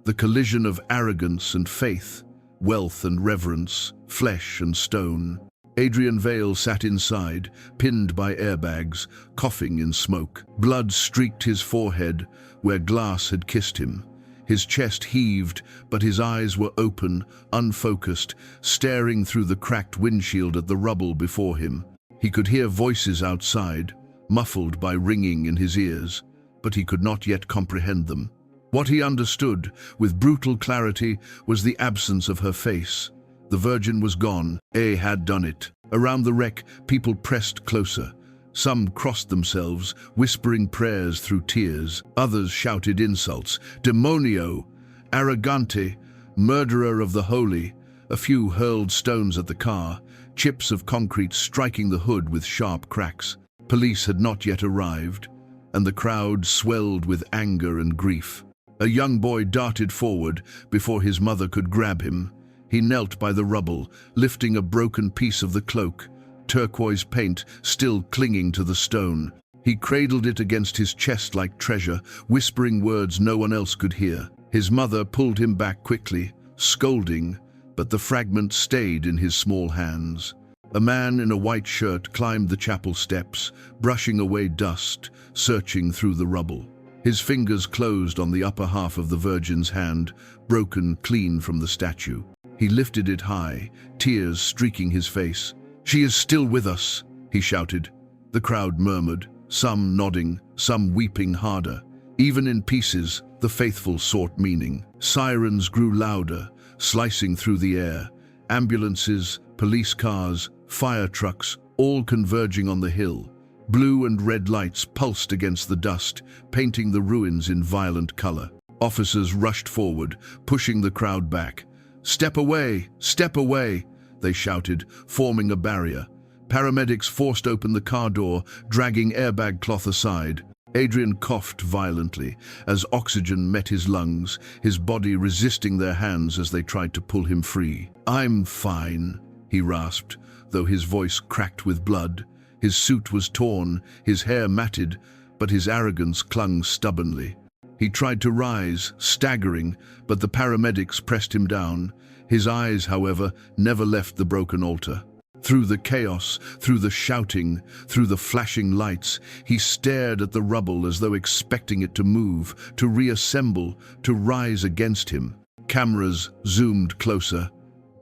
The collision of arrogance and faith, wealth and reverence, flesh and stone. Adrian Vale sat inside, pinned by airbags, coughing in smoke. Blood streaked his forehead, where glass had kissed him. His chest heaved, but his eyes were open, unfocused, staring through the cracked windshield at the rubble before him. He could hear voices outside, muffled by ringing in his ears. but he could not yet comprehend them. What he understood, with brutal clarity, was the absence of her face. The Virgin was gone. Had done it. Around the wreck, people pressed closer. Some crossed themselves, whispering prayers through tears. Others shouted insults. Demonio! Arrogante! Murderer of the holy! A few hurled stones at the car, chips of concrete striking the hood with sharp cracks. Police had not yet arrived, and the crowd swelled with anger and grief. A young boy darted forward before his mother could grab him. He knelt by the rubble, lifting a broken piece of the cloak, turquoise paint still clinging to the stone. He cradled it against his chest like treasure, whispering words no one else could hear. His mother pulled him back quickly, scolding, but the fragment stayed in his small hands. A man in a white shirt climbed the chapel steps, brushing away dust, searching through the rubble. His fingers closed on the upper half of the Virgin's hand, broken clean from the statue. He lifted it high, tears streaking his face. "She is still with us," he shouted. The crowd murmured, some nodding, some weeping harder. Even in pieces, the faithful sought meaning. Sirens grew louder, slicing through the air. Ambulances, police cars, fire trucks, all converging on the hill. Blue and red lights pulsed against the dust, painting the ruins in violent color. Officers rushed forward, pushing the crowd back. "Step away! Step away!" they shouted, forming a barrier. Paramedics forced open the car door, dragging airbag cloth aside. Adrian coughed violently as oxygen met his lungs, his body resisting their hands as they tried to pull him free. "I'm fine," he rasped, though his voice cracked with blood. His suit was torn, his hair matted, but his arrogance clung stubbornly. He tried to rise, staggering, but the paramedics pressed him down. His eyes, however, never left the broken altar. Through the chaos, through the shouting, through the flashing lights, he stared at the rubble as though expecting it to move, to reassemble, to rise against him. Cameras zoomed closer.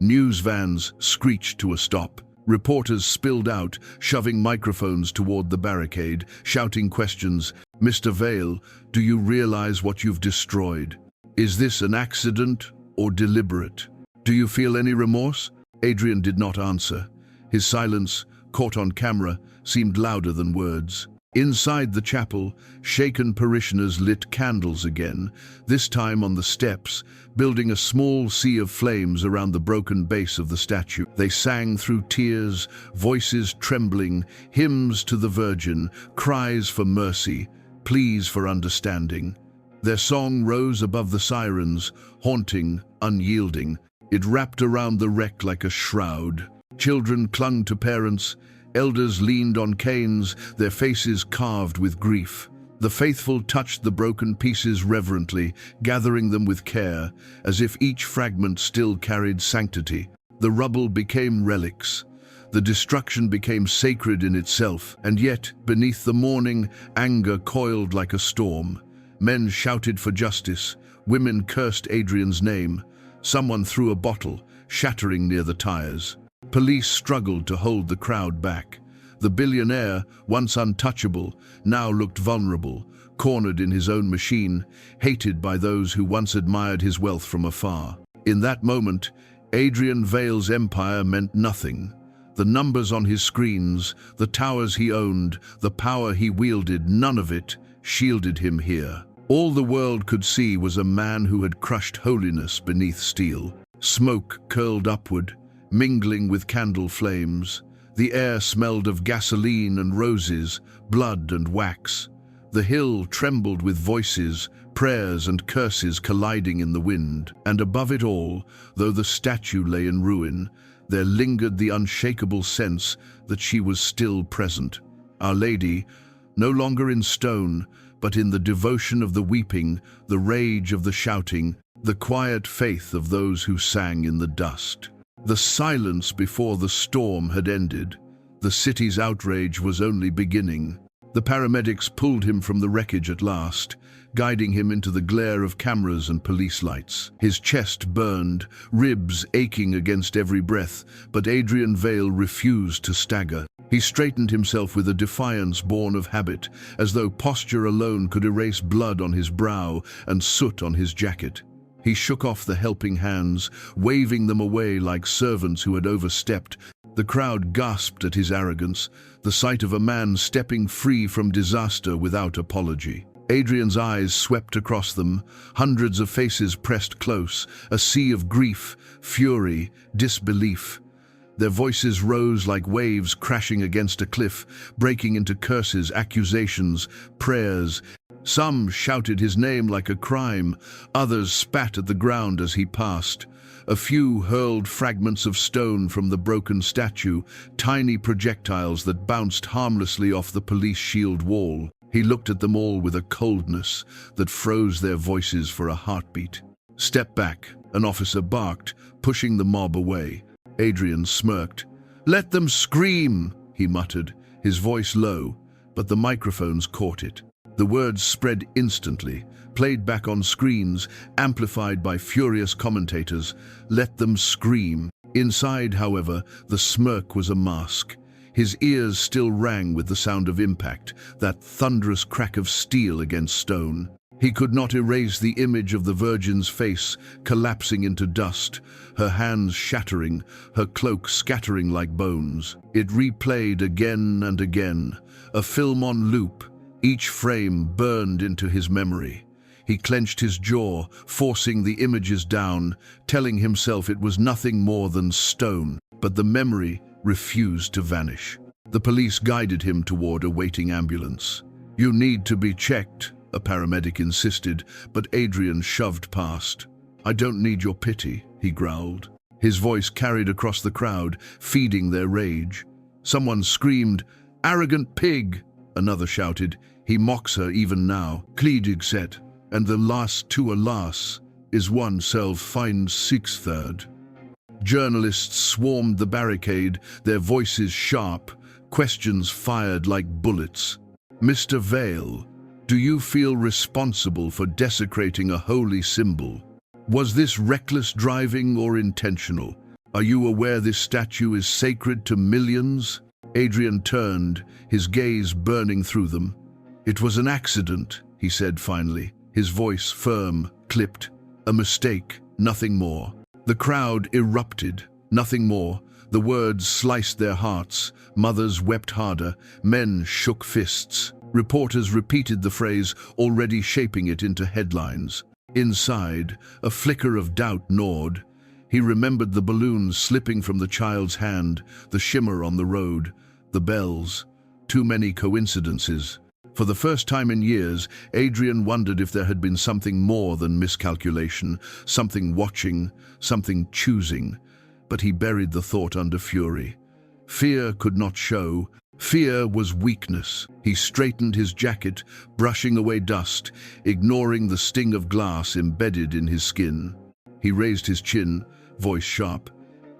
News vans screeched to a stop. Reporters spilled out, shoving microphones toward the barricade, shouting questions. "Mr. Vale, do you realize what you've destroyed? Is this an accident or deliberate? Do you feel any remorse?" Adrian did not answer. His silence, caught on camera, seemed louder than words. Inside the chapel, shaken parishioners lit candles again, this time on the steps, building a small sea of flames around the broken base of the statue. They sang through tears, voices trembling, hymns to the Virgin, cries for mercy, pleas for understanding. Their song rose above the sirens, haunting, unyielding. It wrapped around the wreck like a shroud. Children clung to parents, elders leaned on canes, their faces carved with grief. The faithful touched the broken pieces reverently, gathering them with care, as if each fragment still carried sanctity. The rubble became relics. The destruction became sacred in itself, and yet, beneath the mourning, anger coiled like a storm. Men shouted for justice, women cursed Adrian's name. Someone threw a bottle, shattering near the tires. Police struggled to hold the crowd back. The billionaire, once untouchable, now looked vulnerable, cornered in his own machine, hated by those who once admired his wealth from afar. In that moment, Adrian Vale's empire meant nothing. The numbers on his screens, the towers he owned, the power he wielded, none of it shielded him here. All the world could see was a man who had crushed holiness beneath steel. Smoke curled upward, mingling with candle flames. The air smelled of gasoline and roses, blood and wax. The hill trembled with voices, prayers and curses colliding in the wind. And above it all, though the statue lay in ruin, there lingered the unshakable sense that she was still present. Our Lady, no longer in stone, but in the devotion of the weeping, the rage of the shouting, the quiet faith of those who sang in the dust. The silence before the storm had ended. The city's outrage was only beginning. The paramedics pulled him from the wreckage at last, guiding him into the glare of cameras and police lights. His chest burned, ribs aching against every breath, but Adrian Vale refused to stagger. He straightened himself with a defiance born of habit, as though posture alone could erase blood on his brow and soot on his jacket. He shook off the helping hands, waving them away like servants who had overstepped. The crowd gasped at his arrogance, the sight of a man stepping free from disaster without apology. Adrian's eyes swept across them, hundreds of faces pressed close, a sea of grief, fury, disbelief. Their voices rose like waves crashing against a cliff, breaking into curses, accusations, prayers. Some shouted his name like a crime, others spat at the ground as he passed. A few hurled fragments of stone from the broken statue, tiny projectiles that bounced harmlessly off the police shield wall. He looked at them all with a coldness that froze their voices for a heartbeat. "Step back," an officer barked, pushing the mob away. Adrian smirked. "Let them scream," he muttered, his voice low, but the microphones caught it. The words spread instantly, played back on screens, amplified by furious commentators. Let them scream. Inside, however, the smirk was a mask. His ears still rang with the sound of impact, that thunderous crack of steel against stone. He could not erase the image of the Virgin's face collapsing into dust, her hands shattering, her cloak scattering like bones. It replayed again and again, a film on loop, each frame burned into his memory. He clenched his jaw, forcing the images down, telling himself it was nothing more than stone, but the memory refused to vanish. The police guided him toward a waiting ambulance. "You need to be checked," a paramedic insisted, but Adrian shoved past. "I don't need your pity," he growled. His voice carried across the crowd, feeding their rage. Someone screamed, "Arrogant pig!" Another shouted, "He mocks her even now." Kledig said, "And the last to alas is one self finds 6/3. Journalists swarmed the barricade, their voices sharp, questions fired like bullets. "Mr. Vale, do you feel responsible for desecrating a holy symbol? Was this reckless driving or intentional? Are you aware this statue is sacred to millions?" Adrian turned, his gaze burning through them. "It was an accident," he said finally, his voice firm, clipped. "A mistake, nothing more." The crowd erupted, nothing more. The words sliced their hearts. Mothers wept harder, men shook fists. Reporters repeated the phrase, already shaping it into headlines. Inside, a flicker of doubt gnawed. He remembered the balloons slipping from the child's hand, the shimmer on the road, the bells. Too many coincidences. For the first time in years, Adrian wondered if there had been something more than miscalculation, something watching, something choosing. But he buried the thought under fury. Fear could not show. Fear was weakness. He straightened his jacket, brushing away dust, ignoring the sting of glass embedded in his skin. He raised his chin, voice sharp.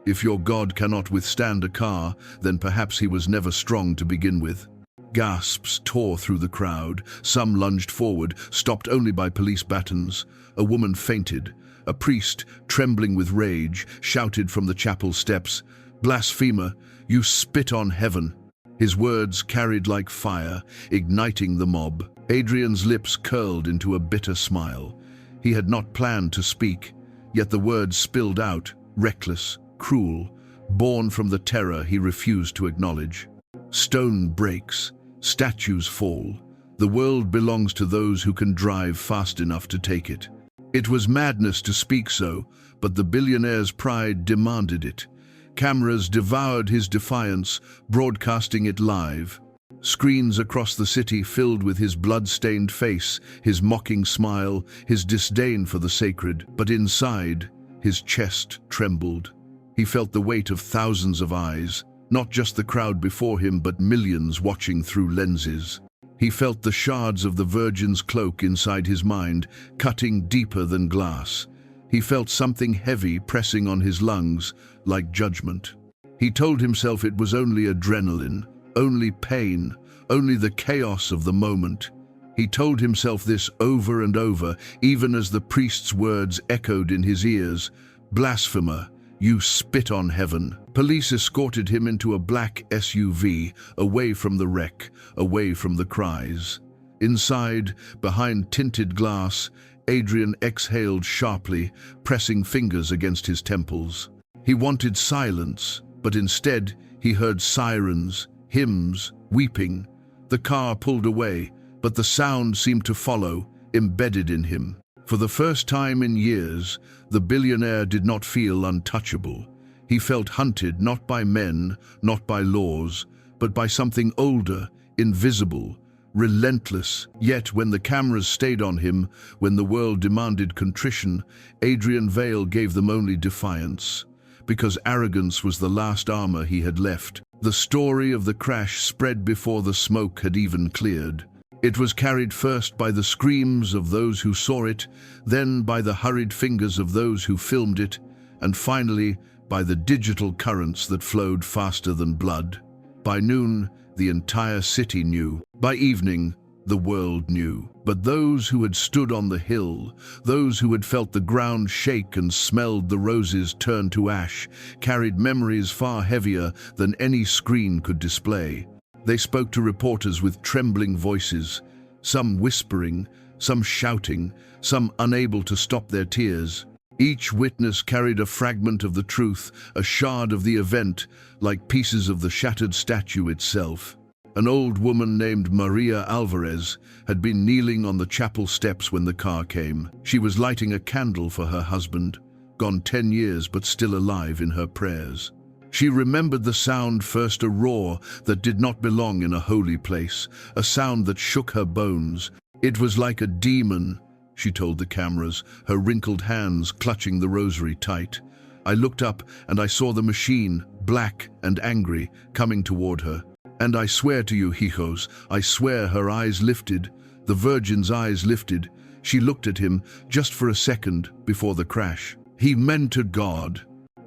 If your God cannot withstand a car, then perhaps he was never strong to begin with. Gasps tore through the crowd. Some lunged forward, stopped only by police batons. A woman fainted. A priest, trembling with rage, shouted from the chapel steps, "Blasphemer, you spit on heaven." His words carried like fire, igniting the mob. Adrian's lips curled into a bitter smile. He had not planned to speak, yet the words spilled out, reckless, cruel, born from the terror he refused to acknowledge. Stone breaks, statues fall. The world belongs to those who can drive fast enough to take it. It was madness to speak so, but the billionaire's pride demanded it. Cameras devoured his defiance, broadcasting it live. Screens across the city filled with his blood-stained face, his mocking smile, his disdain for the sacred. But inside, his chest trembled. He felt the weight of thousands of eyes, not just the crowd before him, but millions watching through lenses. He felt the shards of the Virgin's cloak inside his mind, cutting deeper than glass. He felt something heavy pressing on his lungs, like judgment. He told himself it was only adrenaline, only pain, only the chaos of the moment. He told himself this over and over, even as the priest's words echoed in his ears. "Blasphemer, you spit on heaven." Police escorted him into a black SUV, away from the wreck, away from the cries. Inside, behind tinted glass, Adrian exhaled sharply, pressing fingers against his temples. He wanted silence, but instead he heard sirens, hymns, weeping. The car pulled away, but the sound seemed to follow, embedded in him. For the first time in years, the billionaire did not feel untouchable. He felt hunted not by men, not by laws, but by something older, invisible, relentless. Yet when the cameras stayed on him, when the world demanded contrition, Adrian Vale gave them only defiance. Because arrogance was the last armor he had left. The story of the crash spread before the smoke had even cleared. It was carried first by the screams of those who saw it, then by the hurried fingers of those who filmed it, and finally by the digital currents that flowed faster than blood. By noon, the entire city knew. By evening, the world knew. But those who had stood on the hill, those who had felt the ground shake and smelled the roses turn to ash, carried memories far heavier than any screen could display. They spoke to reporters with trembling voices, some whispering, some shouting, some unable to stop their tears. Each witness carried a fragment of the truth, a shard of the event, like pieces of the shattered statue itself. An old woman named Maria Alvarez had been kneeling on the chapel steps when the car came. She was lighting a candle for her husband, gone 10 years but still alive in her prayers. She remembered the sound, first a roar that did not belong in a holy place, a sound that shook her bones. It was like a demon, she told the cameras, her wrinkled hands clutching the rosary tight. I looked up and I saw the machine, black and angry, coming toward her. And I swear to you, hijos, I swear her eyes lifted, the Virgin's eyes lifted. She looked at him just for a second before the crash. He meant to God.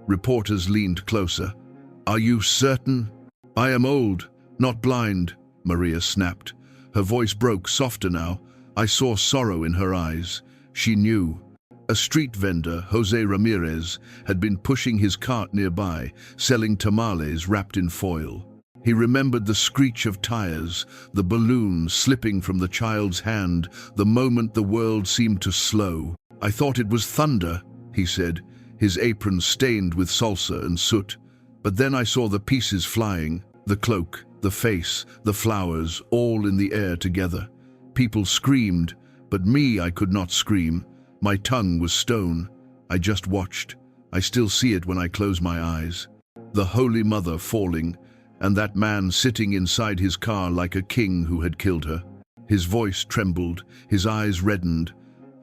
Reporters leaned closer. Are you certain? I am old, not blind, Maria snapped. Her voice broke softer now. I saw sorrow in her eyes. She knew. A street vendor, Jose Ramirez, had been pushing his cart nearby, selling tamales wrapped in foil. He remembered the screech of tires, the balloon slipping from the child's hand, the moment the world seemed to slow. I thought it was thunder, he said, his apron stained with salsa and soot. But then I saw the pieces flying, the cloak, the face, the flowers, all in the air together. People screamed, but me, I could not scream. My tongue was stone. I just watched. I still see it when I close my eyes. The Holy Mother falling, and that man sitting inside his car like a king who had killed her. His voice trembled, his eyes reddened.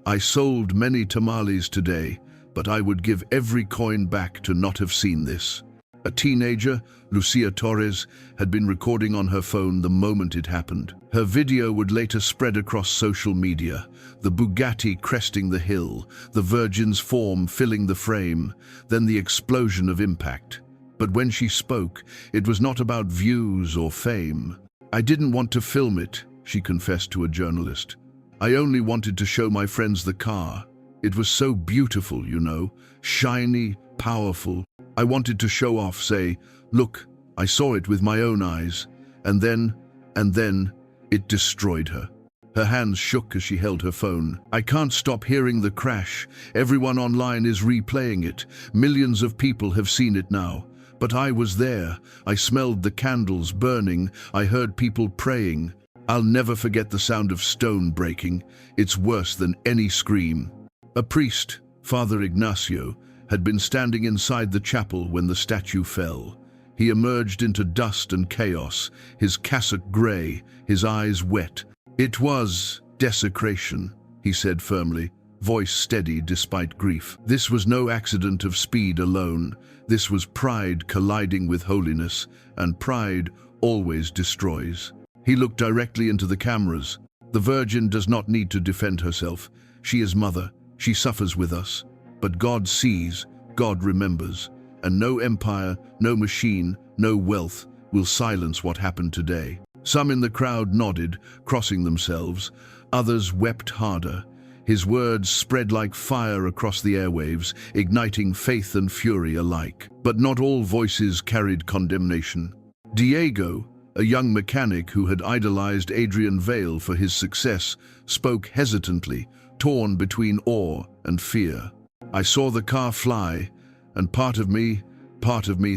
I sold many tamales today, but I would give every coin back to not have seen this. A teenager, Lucia Torres, had been recording on her phone the moment it happened. Her video would later spread across social media, the Bugatti cresting the hill, the Virgin's form filling the frame, then the explosion of impact. But when she spoke, it was not about views or fame. I didn't want to film it, she confessed to a journalist. I only wanted to show my friends the car. It was so beautiful, you know, shiny, powerful. I wanted to show off, say, look, I saw it with my own eyes. And then, it destroyed her. Her hands shook as she held her phone. I can't stop hearing the crash. Everyone online is replaying it. Millions of people have seen it now. But I was there. I smelled the candles burning. I heard people praying. I'll never forget the sound of stone breaking. It's worse than any scream. A priest, Father Ignacio, had been standing inside the chapel when the statue fell. He emerged into dust and chaos, his cassock gray, his eyes wet. It was desecration, he said firmly, voice steady despite grief. This was no accident of speed alone. This was pride colliding with holiness, and pride always destroys. He looked directly into the cameras. The Virgin does not need to defend herself. She is mother. She suffers with us. But God sees, God remembers. And no empire, no machine, no wealth will silence what happened today. Some in the crowd nodded, crossing themselves. Others wept harder. His words spread like fire across the airwaves, igniting faith and fury alike. But not all voices carried condemnation. Diego, a young mechanic who had idolized Adrian Vale for his success, spoke hesitantly, torn between awe and fear. "I saw the car fly, and part of me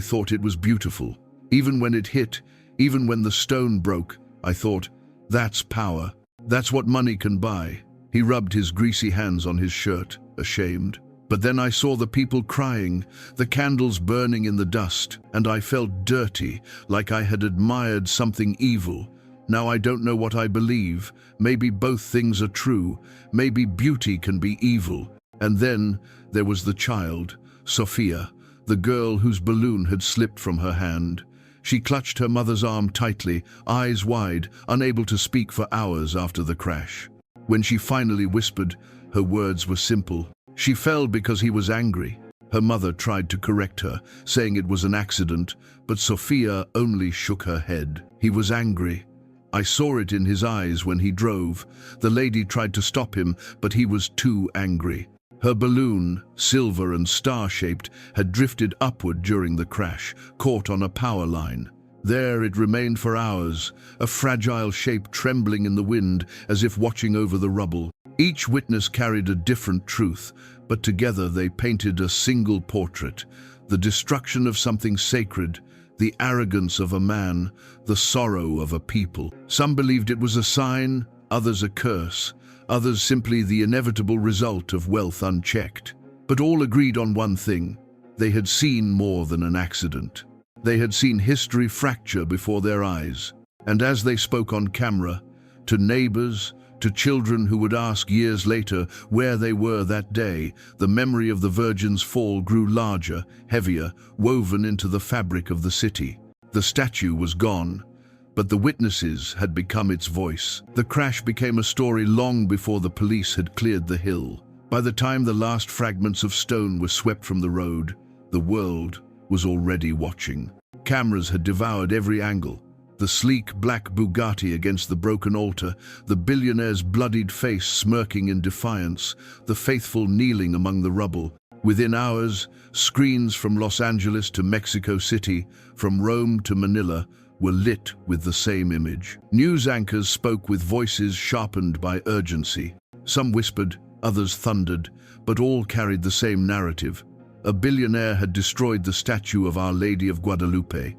thought it was beautiful. Even when it hit, even when the stone broke, I thought, that's power. That's what money can buy." He rubbed his greasy hands on his shirt, ashamed. "But then I saw the people crying, the candles burning in the dust, and I felt dirty, like I had admired something evil. Now I don't know what I believe. Maybe both things are true. Maybe beauty can be evil." And then there was the child, Sophia, the girl whose balloon had slipped from her hand. She clutched her mother's arm tightly, eyes wide, unable to speak for hours after the crash. When she finally whispered, her words were simple. She fell because he was angry. Her mother tried to correct her, saying it was an accident, but Sophia only shook her head. He was angry. I saw it in his eyes when he drove. The lady tried to stop him, but he was too angry. Her balloon, silver and star-shaped, had drifted upward during the crash, caught on a power line. There it remained for hours, a fragile shape trembling in the wind as if watching over the rubble. Each witness carried a different truth, but together they painted a single portrait: the destruction of something sacred, the arrogance of a man, the sorrow of a people. Some believed it was a sign, others a curse, others simply the inevitable result of wealth unchecked. But all agreed on one thing: they had seen more than an accident. They had seen history fracture before their eyes. And as they spoke on camera, to neighbors, to children who would ask years later where they were that day, the memory of the Virgin's fall grew larger, heavier, woven into the fabric of the city. The statue was gone, but the witnesses had become its voice. The crash became a story long before the police had cleared the hill. By the time the last fragments of stone were swept from the road, the world was already watching. Cameras had devoured every angle: the sleek black Bugatti against the broken altar, the billionaire's bloodied face smirking in defiance, the faithful kneeling among the rubble. Within hours, screens from Los Angeles to Mexico City, from Rome to Manila, were lit with the same image. News anchors spoke with voices sharpened by urgency. Some whispered, others thundered, but all carried the same narrative. A billionaire had destroyed the statue of Our Lady of Guadalupe,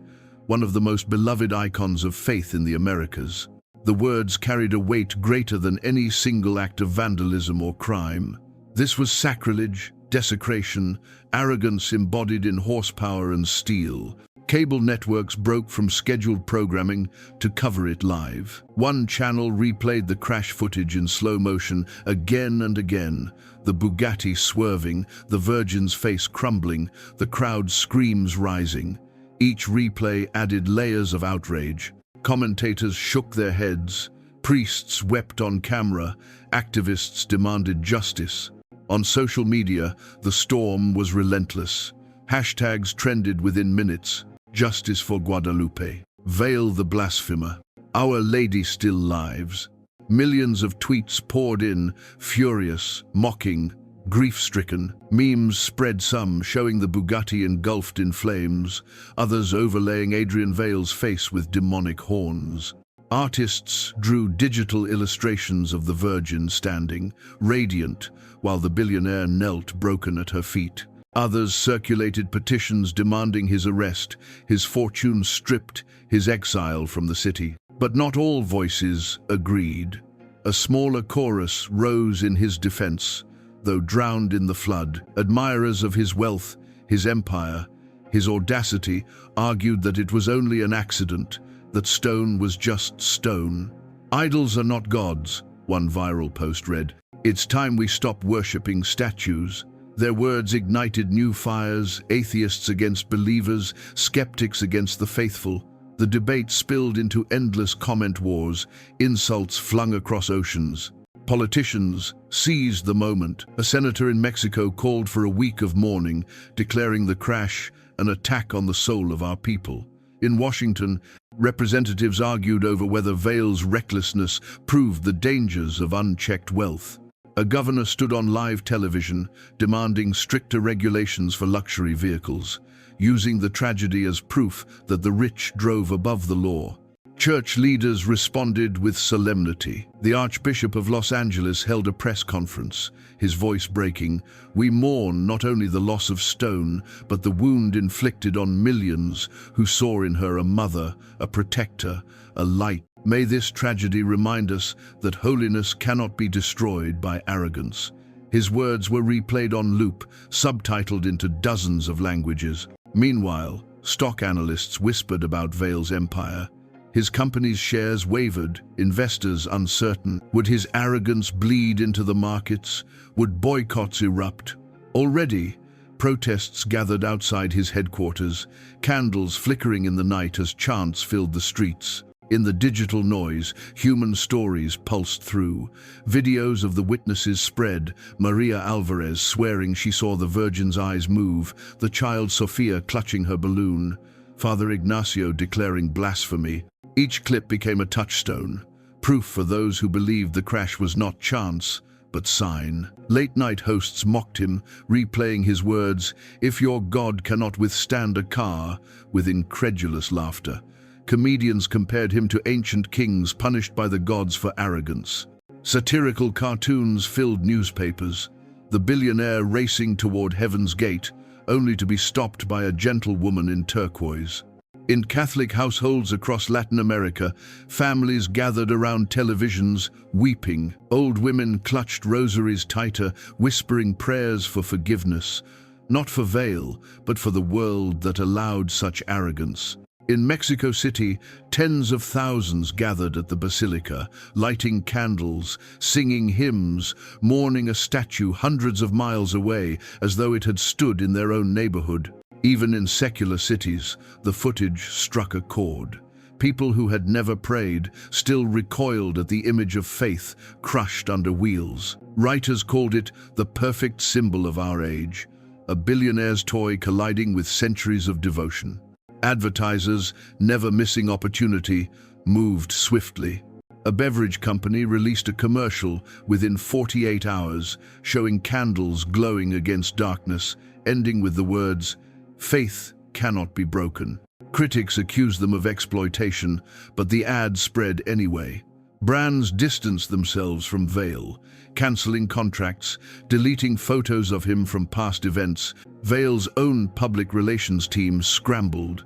one of the most beloved icons of faith in the Americas. The words carried a weight greater than any single act of vandalism or crime. This was sacrilege, desecration, arrogance embodied in horsepower and steel. Cable networks broke from scheduled programming to cover it live. One channel replayed the crash footage in slow motion again and again, the Bugatti swerving, the Virgin's face crumbling, the crowd's screams rising. Each replay added layers of outrage. Commentators shook their heads, priests wept on camera, activists demanded justice. On social media, the storm was relentless. Hashtags trended within minutes: "Justice for Guadalupe," "Veil the blasphemer," "Our Lady still lives." Millions of tweets poured in, furious, mocking, grief-stricken. Memes spread, some showing the Bugatti engulfed in flames, others overlaying Adrian Vale's face with demonic horns. Artists drew digital illustrations of the Virgin standing, radiant, while the billionaire knelt broken at her feet. Others circulated petitions demanding his arrest, his fortune stripped, his exile from the city. But not all voices agreed. A smaller chorus rose in his defense, though drowned in the flood. Admirers of his wealth, his empire, his audacity argued that it was only an accident, that stone was just stone. "Idols are not gods," one viral post read. "It's time we stop worshipping statues." Their words ignited new fires: atheists against believers, skeptics against the faithful. The debate spilled into endless comment wars, insults flung across oceans. Politicians seized the moment. A senator in Mexico called for a week of mourning, declaring the crash an attack on the soul of our people. In Washington, representatives argued over whether Vail's recklessness proved the dangers of unchecked wealth. A governor stood on live television, demanding stricter regulations for luxury vehicles, using the tragedy as proof that the rich drove above the law. Church leaders responded with solemnity. The Archbishop of Los Angeles held a press conference, his voice breaking. "We mourn not only the loss of Stone, but the wound inflicted on millions who saw in her a mother, a protector, a light. May this tragedy remind us that holiness cannot be destroyed by arrogance." His words were replayed on loop, subtitled into dozens of languages. Meanwhile, stock analysts whispered about Vail's empire. His company's shares wavered, investors uncertain. Would his arrogance bleed into the markets? Would boycotts erupt? Already, protests gathered outside his headquarters, candles flickering in the night as chants filled the streets. In the digital noise, human stories pulsed through. Videos of the witnesses spread, Maria Alvarez swearing she saw the Virgin's eyes move, the child Sofia clutching her balloon, Father Ignacio declaring blasphemy. Each clip became a touchstone, proof for those who believed the crash was not chance, but sign. Late-night hosts mocked him, replaying his words, "If your God cannot withstand a car," with incredulous laughter. Comedians compared him to ancient kings punished by the gods for arrogance. Satirical cartoons filled newspapers, the billionaire racing toward heaven's gate, only to be stopped by a gentle woman in turquoise. In Catholic households across Latin America, families gathered around televisions, weeping. Old women clutched rosaries tighter, whispering prayers for forgiveness, not for Vail, but for the world that allowed such arrogance. In Mexico City, tens of thousands gathered at the basilica, lighting candles, singing hymns, mourning a statue hundreds of miles away as though it had stood in their own neighborhood. Even in secular cities, the footage struck a chord. People who had never prayed still recoiled at the image of faith crushed under wheels. Writers called it the perfect symbol of our age, a billionaire's toy colliding with centuries of devotion. Advertisers, never missing opportunity, moved swiftly. A beverage company released a commercial within 48 hours, showing candles glowing against darkness, ending with the words, "Faith cannot be broken." Critics accused them of exploitation, but the ad spread anyway. Brands distanced themselves from Vail, canceling contracts, deleting photos of him from past events. Vail's own public relations team scrambled.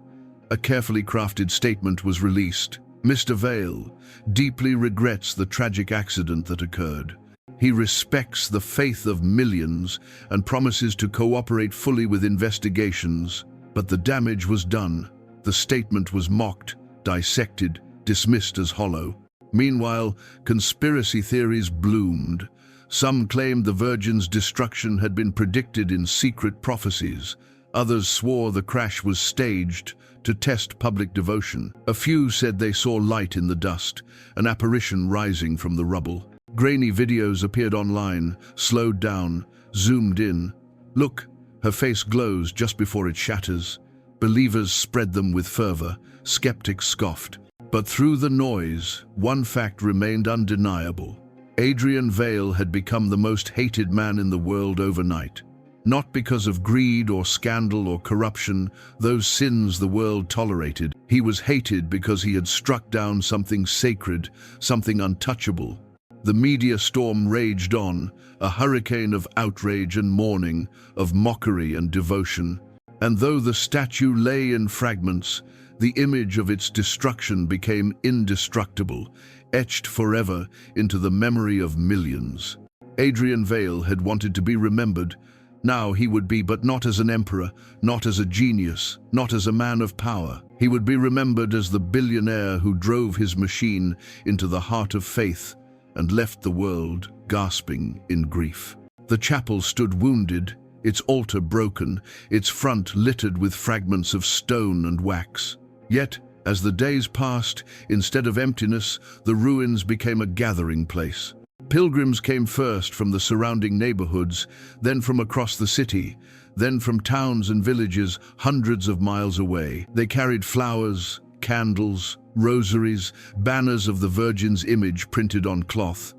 A carefully crafted statement was released. Mr. Vail deeply regrets the tragic accident that occurred. He respects the faith of millions and promises to cooperate fully with investigations. But the damage was done. The statement was mocked, dissected, dismissed as hollow. Meanwhile, conspiracy theories bloomed. Some claimed the Virgin's destruction had been predicted in secret prophecies. Others swore the crash was staged to test public devotion. A few said they saw light in the dust, an apparition rising from the rubble. Grainy videos appeared online, slowed down, zoomed in. "Look, her face glows just before it shatters." Believers spread them with fervor, skeptics scoffed. But through the noise, one fact remained undeniable. Adrian Vail had become the most hated man in the world overnight. Not because of greed or scandal or corruption, those sins the world tolerated. He was hated because he had struck down something sacred, something untouchable. The media storm raged on, a hurricane of outrage and mourning, of mockery and devotion. And though the statue lay in fragments, the image of its destruction became indestructible, etched forever into the memory of millions. Adrian Vail had wanted to be remembered. Now he would be, but not as an emperor, not as a genius, not as a man of power. He would be remembered as the billionaire who drove his machine into the heart of faith and left the world gasping in grief. The chapel stood wounded, its altar broken, its front littered with fragments of stone and wax. Yet, as the days passed, instead of emptiness, the ruins became a gathering place. Pilgrims came first from the surrounding neighborhoods, then from across the city. Then from towns and villages hundreds of miles away, they carried flowers, candles, rosaries, banners of the Virgin's image printed on cloth.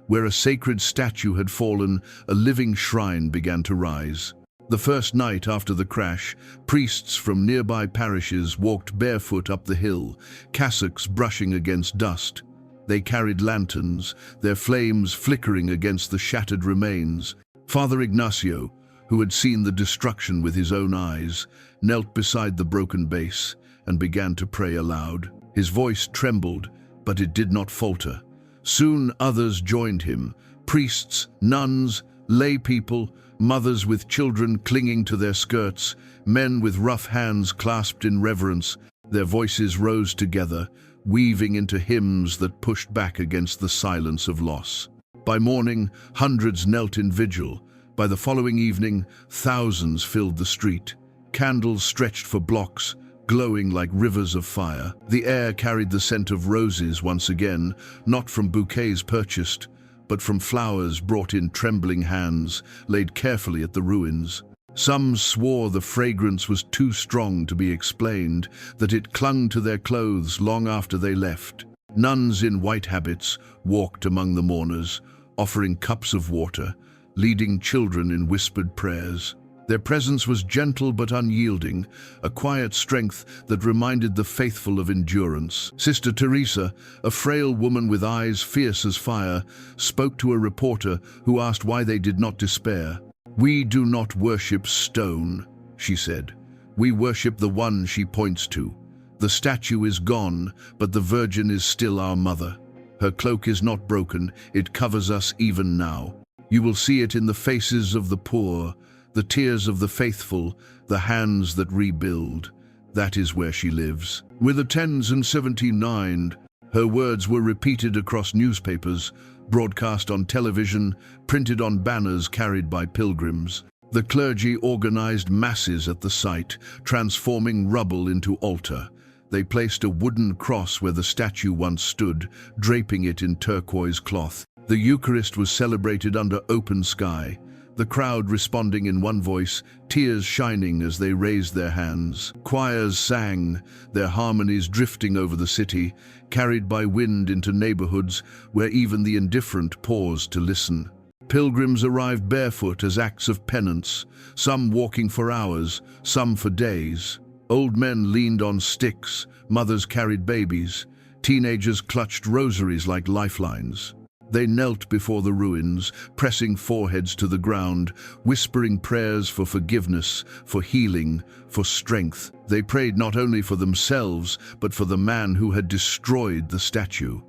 Where a sacred statue had fallen, a living shrine began to rise. The first night after the crash, priests from nearby parishes walked barefoot up the hill, cassocks brushing against dust. They carried lanterns, their flames flickering against the shattered remains. Father Ignacio, who had seen the destruction with his own eyes, knelt beside the broken base and began to pray aloud. His voice trembled, but it did not falter. Soon others joined him, priests, nuns, lay people, mothers with children clinging to their skirts, men with rough hands clasped in reverence. Their voices rose together, weaving into hymns that pushed back against the silence of loss. By morning, hundreds knelt in vigil. By the following evening, thousands filled the street. Candles stretched for blocks, glowing like rivers of fire. The air carried the scent of roses once again, not from bouquets purchased, but from flowers brought in trembling hands, laid carefully at the ruins. Some swore the fragrance was too strong to be explained, that it clung to their clothes long after they left. Nuns in white habits walked among the mourners, offering cups of water, leading children in whispered prayers. Their presence was gentle but unyielding, a quiet strength that reminded the faithful of endurance. Sister Teresa, a frail woman with eyes fierce as fire, spoke to a reporter who asked why they did not despair. "We do not worship stone," she said. "We worship the one she points to. The statue is gone, but the Virgin is still our mother. Her cloak is not broken, it covers us even now. You will see it in the faces of the poor, the tears of the faithful, the hands that rebuild. That is where she lives." With the 10s and 79, her words were repeated across newspapers, broadcast on television, printed on banners carried by pilgrims. The clergy organized masses at the site, transforming rubble into altar. They placed a wooden cross where the statue once stood, draping it in turquoise cloth. The Eucharist was celebrated under open sky, the crowd responding in one voice, tears shining as they raised their hands. Choirs sang, their harmonies drifting over the city, carried by wind into neighborhoods where even the indifferent paused to listen. Pilgrims arrived barefoot as acts of penance, some walking for hours, some for days. Old men leaned on sticks, mothers carried babies, teenagers clutched rosaries like lifelines. They knelt before the ruins, pressing foreheads to the ground, whispering prayers for forgiveness, for healing, for strength. They prayed not only for themselves, but for the man who had destroyed the statue.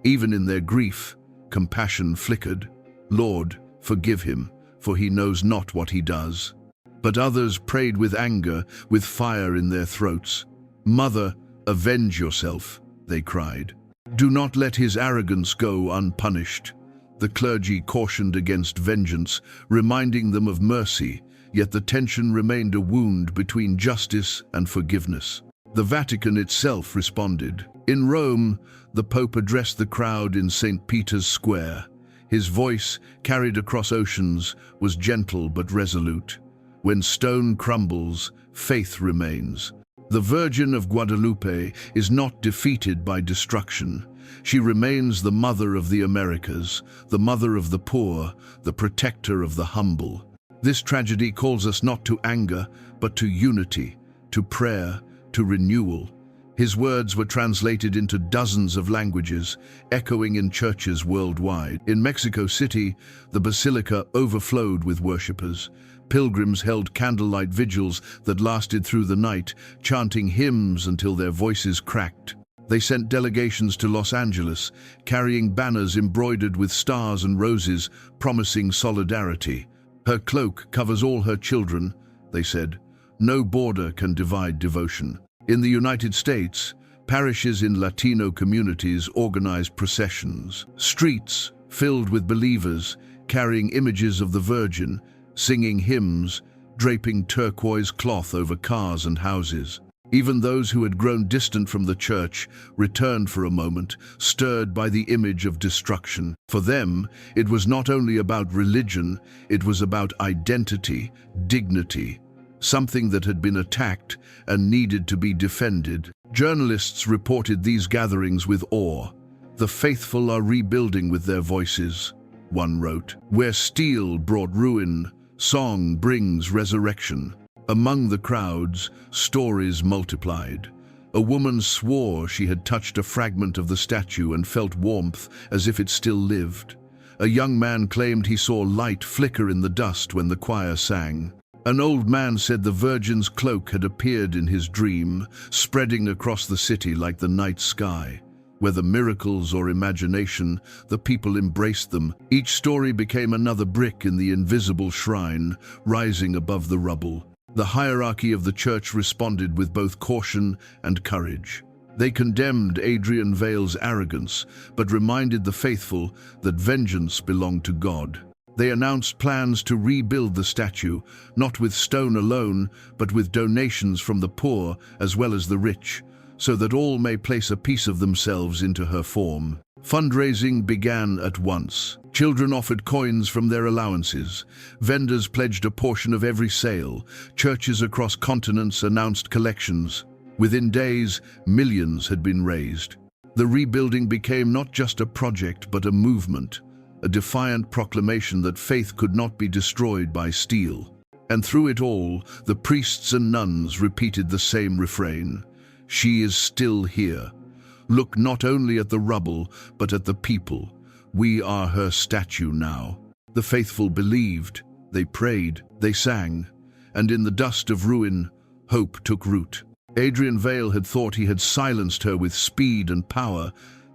Even in their grief, compassion flickered. "Lord, forgive him, for he knows not what he does." But others prayed with anger, with fire in their throats. "Mother, avenge yourself," they cried. "Do not let his arrogance go unpunished." The clergy cautioned against vengeance, reminding them of mercy, yet the tension remained a wound between justice and forgiveness. The Vatican itself responded. In Rome, the Pope addressed the crowd in St. Peter's Square. His voice, carried across oceans, was gentle but resolute. When stone crumbles, faith remains. The Virgin of Guadalupe is not defeated by destruction. She remains the mother of the Americas, the mother of the poor, the protector of the humble. This tragedy calls us not to anger, but to unity, to prayer, to renewal. His words were translated into dozens of languages, echoing in churches worldwide. In Mexico City, the basilica overflowed with worshippers. Pilgrims held candlelight vigils that lasted through the night, chanting hymns until their voices cracked. They sent delegations to Los Angeles, carrying banners embroidered with stars and roses, promising solidarity. "Her cloak covers all her children," they said. "No border can divide devotion." In the United States, parishes in Latino communities organized processions. Streets filled with believers, carrying images of the Virgin, singing hymns, draping turquoise cloth over cars and houses. Even those who had grown distant from the church returned for a moment, stirred by the image of destruction. For them, it was not only about religion, it was about identity, dignity, something that had been attacked and needed to be defended. Journalists reported these gatherings with awe. "The faithful are rebuilding with their voices," one wrote. "Where steel brought ruin, song brings resurrection." Among the crowds, stories multiplied. A woman swore she had touched a fragment of the statue and felt warmth as if it still lived. A young man claimed he saw light flicker in the dust when the choir sang. An old man said the Virgin's cloak had appeared in his dream, spreading across the city like the night sky. Whether miracles or imagination, the people embraced them. Each story became another brick in the invisible shrine, rising above the rubble. The hierarchy of the church responded with both caution and courage. They condemned Adrian Vale's arrogance, but reminded the faithful that vengeance belonged to God. They announced plans to rebuild the statue, not with stone alone, but with donations from the poor as well as the rich, so that all may place a piece of themselves into her form. Fundraising began at once. Children offered coins from their allowances. Vendors pledged a portion of every sale. Churches across continents announced collections. Within days, millions had been raised. The rebuilding became not just a project, but a movement, a defiant proclamation that faith could not be destroyed by steel. And through it all, the priests and nuns repeated the same refrain: "She is still here. Look not only at the rubble, but at the people. We are her statue now." The faithful believed, they prayed, they sang, and in the dust of ruin, hope took root. Adrian Vale had thought he had silenced her with speed and power,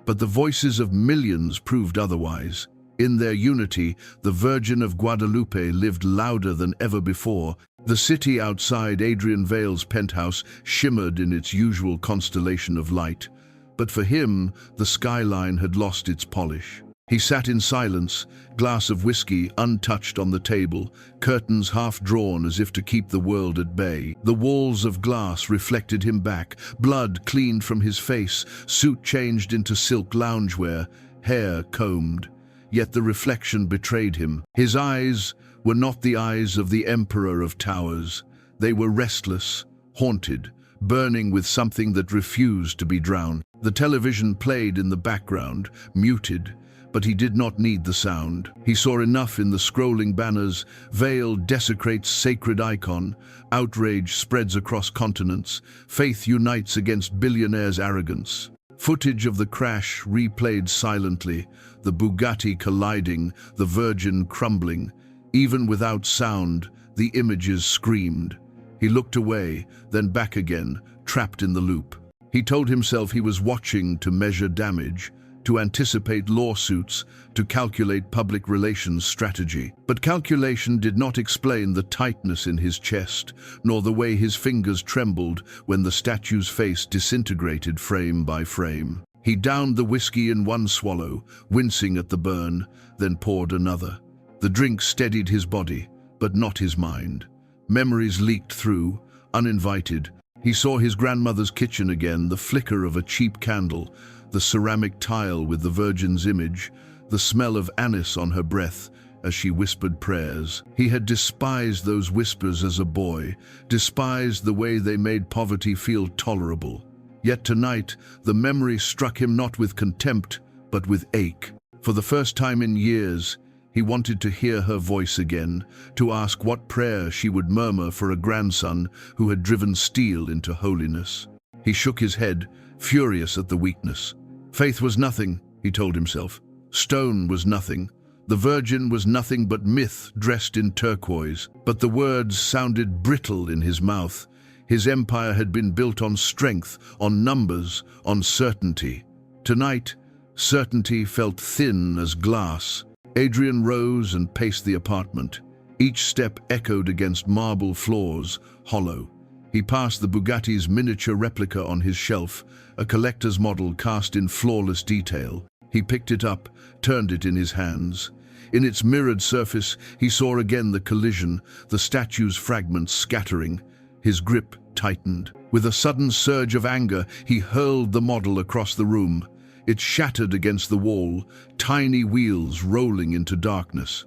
but the voices of millions proved otherwise. In their unity, the Virgin of Guadalupe lived louder than ever before. The city outside Adrian Vale's penthouse shimmered in its usual constellation of light. But for him, the skyline had lost its polish. He sat in silence, glass of whiskey untouched on the table, curtains half drawn as if to keep the world at bay. The walls of glass reflected him back, blood cleaned from his face, suit changed into silk loungewear, hair combed. Yet the reflection betrayed him. His eyes were not the eyes of the Emperor of Towers. They were restless, haunted, burning with something that refused to be drowned. The television played in the background, muted, but he did not need the sound. He saw enough in the scrolling banners: "Vale desecrates sacred icon," "Outrage spreads across continents," "Faith unites against billionaires' arrogance." Footage of the crash replayed silently, the Bugatti colliding, the Virgin crumbling. Even without sound, the images screamed. He looked away, then back again, trapped in the loop. He told himself he was watching to measure damage, to anticipate lawsuits, to calculate public relations strategy. But calculation did not explain the tightness in his chest, nor the way his fingers trembled when the statue's face disintegrated frame by frame. He downed the whiskey in one swallow, wincing at the burn, then poured another. The drink steadied his body, but not his mind. Memories leaked through, uninvited. He saw his grandmother's kitchen again, the flicker of a cheap candle, the ceramic tile with the Virgin's image, the smell of anise on her breath as she whispered prayers. He had despised those whispers as a boy, despised the way they made poverty feel tolerable. Yet tonight, the memory struck him not with contempt, but with ache. For the first time in years, he wanted to hear her voice again, to ask what prayer she would murmur for a grandson who had driven steel into holiness. He shook his head, furious at the weakness. Faith was nothing, he told himself. Stone was nothing. The Virgin was nothing but myth dressed in turquoise. But the words sounded brittle in his mouth. His empire had been built on strength, on numbers, on certainty. Tonight, certainty felt thin as glass. Adrian rose and paced the apartment. Each step echoed against marble floors, hollow. He passed the Bugatti's miniature replica on his shelf, a collector's model cast in flawless detail. He picked it up, turned it in his hands. In its mirrored surface, he saw again the collision, the statue's fragments scattering. His grip tightened. With a sudden surge of anger, he hurled the model across the room. It shattered against the wall, tiny wheels rolling into darkness.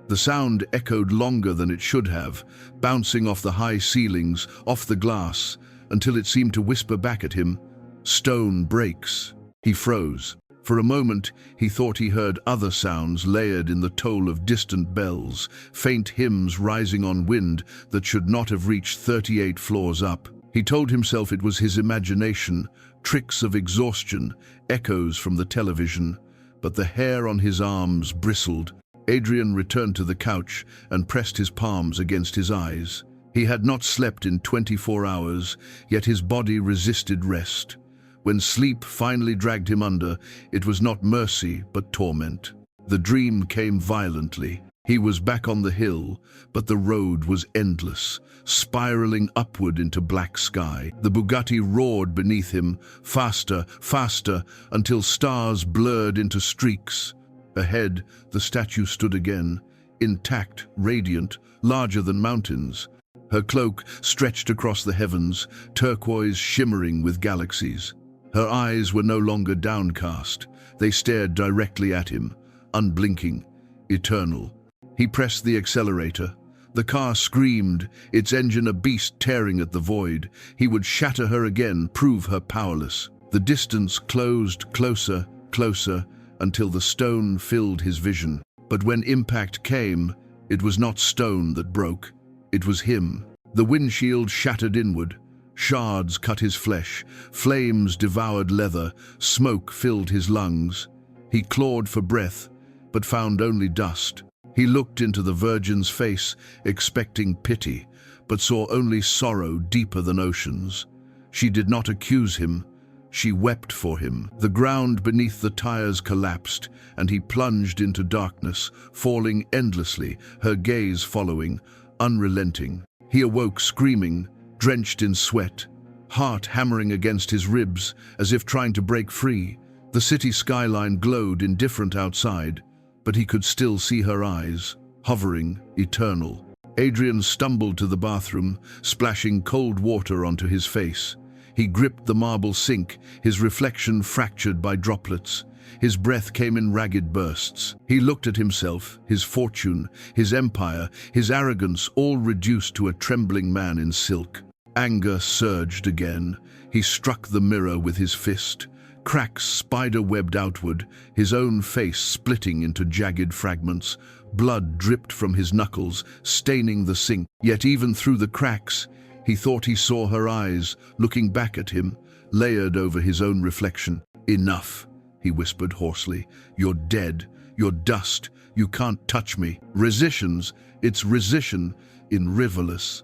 The sound echoed longer than it should have, bouncing off the high ceilings, off the glass, until it seemed to whisper back at him, "Stone breaks." He froze. For a moment, he thought he heard other sounds layered in the toll of distant bells, faint hymns rising on wind that should not have reached 38 floors up. He told himself it was his imagination, tricks of exhaustion, echoes from the television, but the hair on his arms bristled. Adrian returned to the couch and pressed his palms against his eyes. He had not slept in 24 hours, yet his body resisted rest. When sleep finally dragged him under, it was not mercy but torment. The dream came violently. He was back on the hill, but the road was endless, spiraling upward into black sky. The Bugatti roared beneath him, faster, faster, until stars blurred into streaks. Ahead, the statue stood again, intact, radiant, larger than mountains. Her cloak stretched across the heavens, turquoise shimmering with galaxies. Her eyes were no longer downcast. They stared directly at him, unblinking, eternal. He pressed the accelerator. The car screamed, its engine a beast tearing at the void. He would shatter her again, prove her powerless. The distance closed closer, closer, until the stone filled his vision. But when impact came, it was not stone that broke. It was him. The windshield shattered inward. Shards cut his flesh. Flames devoured leather. Smoke filled his lungs. He clawed for breath, but found only dust. He looked into the Virgin's face, expecting pity, but saw only sorrow deeper than oceans. She did not accuse him. She wept for him. The ground beneath the tires collapsed, and he plunged into darkness, falling endlessly, her gaze following, unrelenting. He awoke screaming, drenched in sweat, heart hammering against his ribs as if trying to break free. The city skyline glowed indifferent outside, but he could still see her eyes, hovering, eternal. Adrian stumbled to the bathroom, splashing cold water onto his face. He gripped the marble sink, his reflection fractured by droplets. His breath came in ragged bursts. He looked at himself, his fortune, his empire, his arrogance, all reduced to a trembling man in silk. Anger surged again. He struck the mirror with his fist. Cracks spider-webbed outward, his own face splitting into jagged fragments. Blood dripped from his knuckles, staining the sink. Yet even through the cracks, he thought he saw her eyes, looking back at him, layered over his own reflection. "Enough," he whispered hoarsely. "You're dead. You're dust. You can't touch me." Resitions, it's resition in riverless.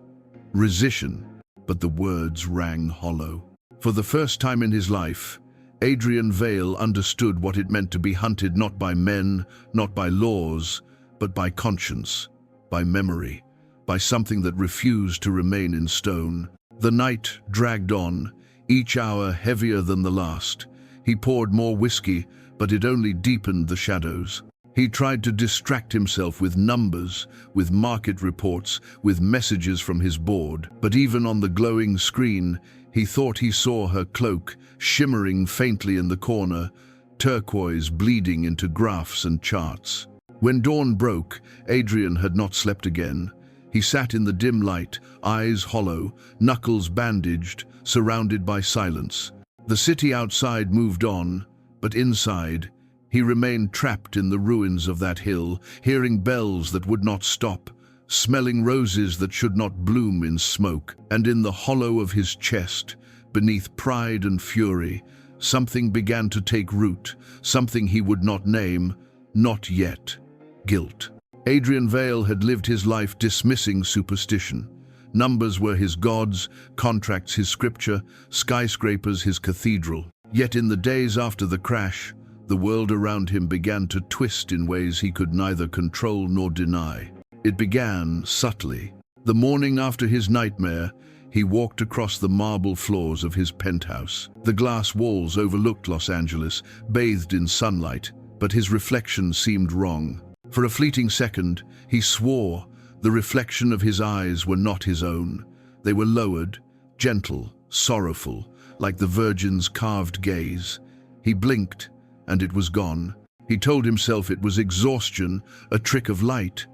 Resition. But the words rang hollow. For the first time in his life, Adrian Vale understood what it meant to be hunted not by men, not by laws, but by conscience, by memory, by something that refused to remain in stone. The night dragged on, each hour heavier than the last. He poured more whiskey, but it only deepened the shadows. He tried to distract himself with numbers, with market reports, with messages from his board. But even on the glowing screen, he thought he saw her cloak, shimmering faintly in the corner, turquoise bleeding into graphs and charts. When dawn broke, Adrian had not slept again. He sat in the dim light, eyes hollow, knuckles bandaged, surrounded by silence. The city outside moved on, but inside, he remained trapped in the ruins of that hill, hearing bells that would not stop, smelling roses that should not bloom in smoke. And in the hollow of his chest, beneath pride and fury, something began to take root, something he would not name, not yet. Guilt. Adrian Vale had lived his life dismissing superstition. Numbers were his gods, contracts his scripture, skyscrapers his cathedral. Yet in the days after the crash, the world around him began to twist in ways he could neither control nor deny. It began subtly. The morning after his nightmare, he walked across the marble floors of his penthouse. The glass walls overlooked Los Angeles, bathed in sunlight, but his reflection seemed wrong. For a fleeting second, he swore the reflection of his eyes were not his own. They were lowered, gentle, sorrowful, like the Virgin's carved gaze. He blinked, and it was gone. He told himself it was exhaustion, a trick of light.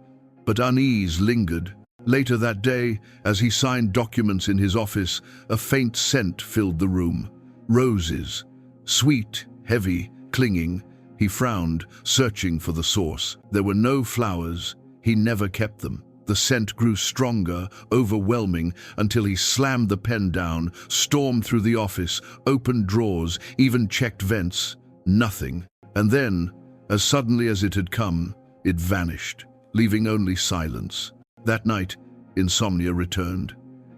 But unease lingered. Later that day, as he signed documents in his office, a faint scent filled the room. Roses. Sweet, heavy, clinging. He frowned, searching for the source. There were no flowers. He never kept them. The scent grew stronger, overwhelming, until he slammed the pen down, stormed through the office, opened drawers, even checked vents. Nothing. And then, as suddenly as it had come, it vanished, leaving only silence. That night, insomnia returned.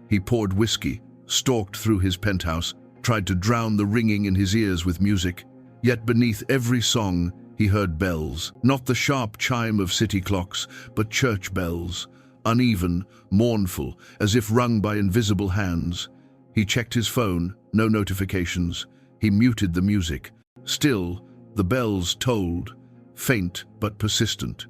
He poured whiskey, stalked through his penthouse, tried to drown the ringing in his ears with music. Yet beneath every song, he heard bells, not the sharp chime of city clocks, but church bells, uneven, mournful, as if rung by invisible hands. He checked his phone, no notifications. He muted the music. Still, the bells tolled, faint but persistent.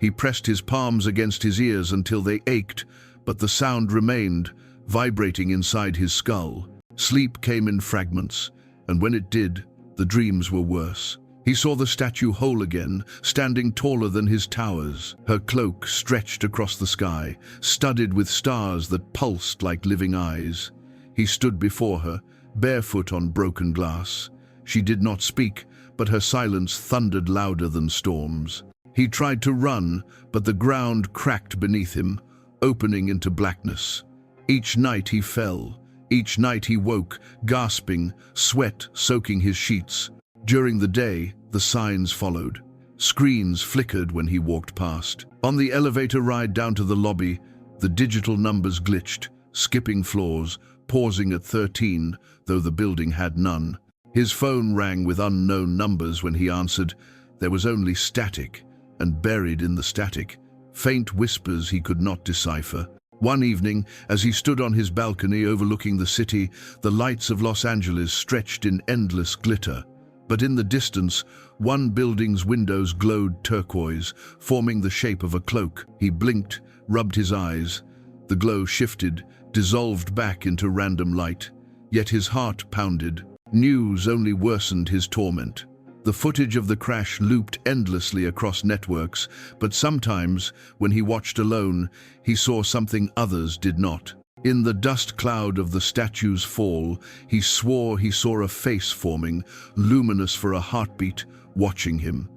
He pressed his palms against his ears until they ached, but the sound remained, vibrating inside his skull. Sleep came in fragments, and when it did, the dreams were worse. He saw the statue whole again, standing taller than his towers, her cloak stretched across the sky, studded with stars that pulsed like living eyes. He stood before her, barefoot on broken glass. She did not speak, but her silence thundered louder than storms. He tried to run, but the ground cracked beneath him, opening into blackness. Each night he fell. Each night he woke, gasping, sweat soaking his sheets. During the day, the signs followed. Screens flickered when he walked past. On the elevator ride down to the lobby, the digital numbers glitched, skipping floors, pausing at 13, though the building had none. His phone rang with unknown numbers. When he answered, there was only static, and buried in the static, faint whispers he could not decipher. One evening, as he stood on his balcony overlooking the city, the lights of Los Angeles stretched in endless glitter. But in the distance, one building's windows glowed turquoise, forming the shape of a cloak. He blinked, rubbed his eyes. The glow shifted, dissolved back into random light. Yet his heart pounded. News only worsened his torment. The footage of the crash looped endlessly across networks, but sometimes, when he watched alone, he saw something others did not. In the dust cloud of the statue's fall, he swore he saw a face forming, luminous for a heartbeat, watching him.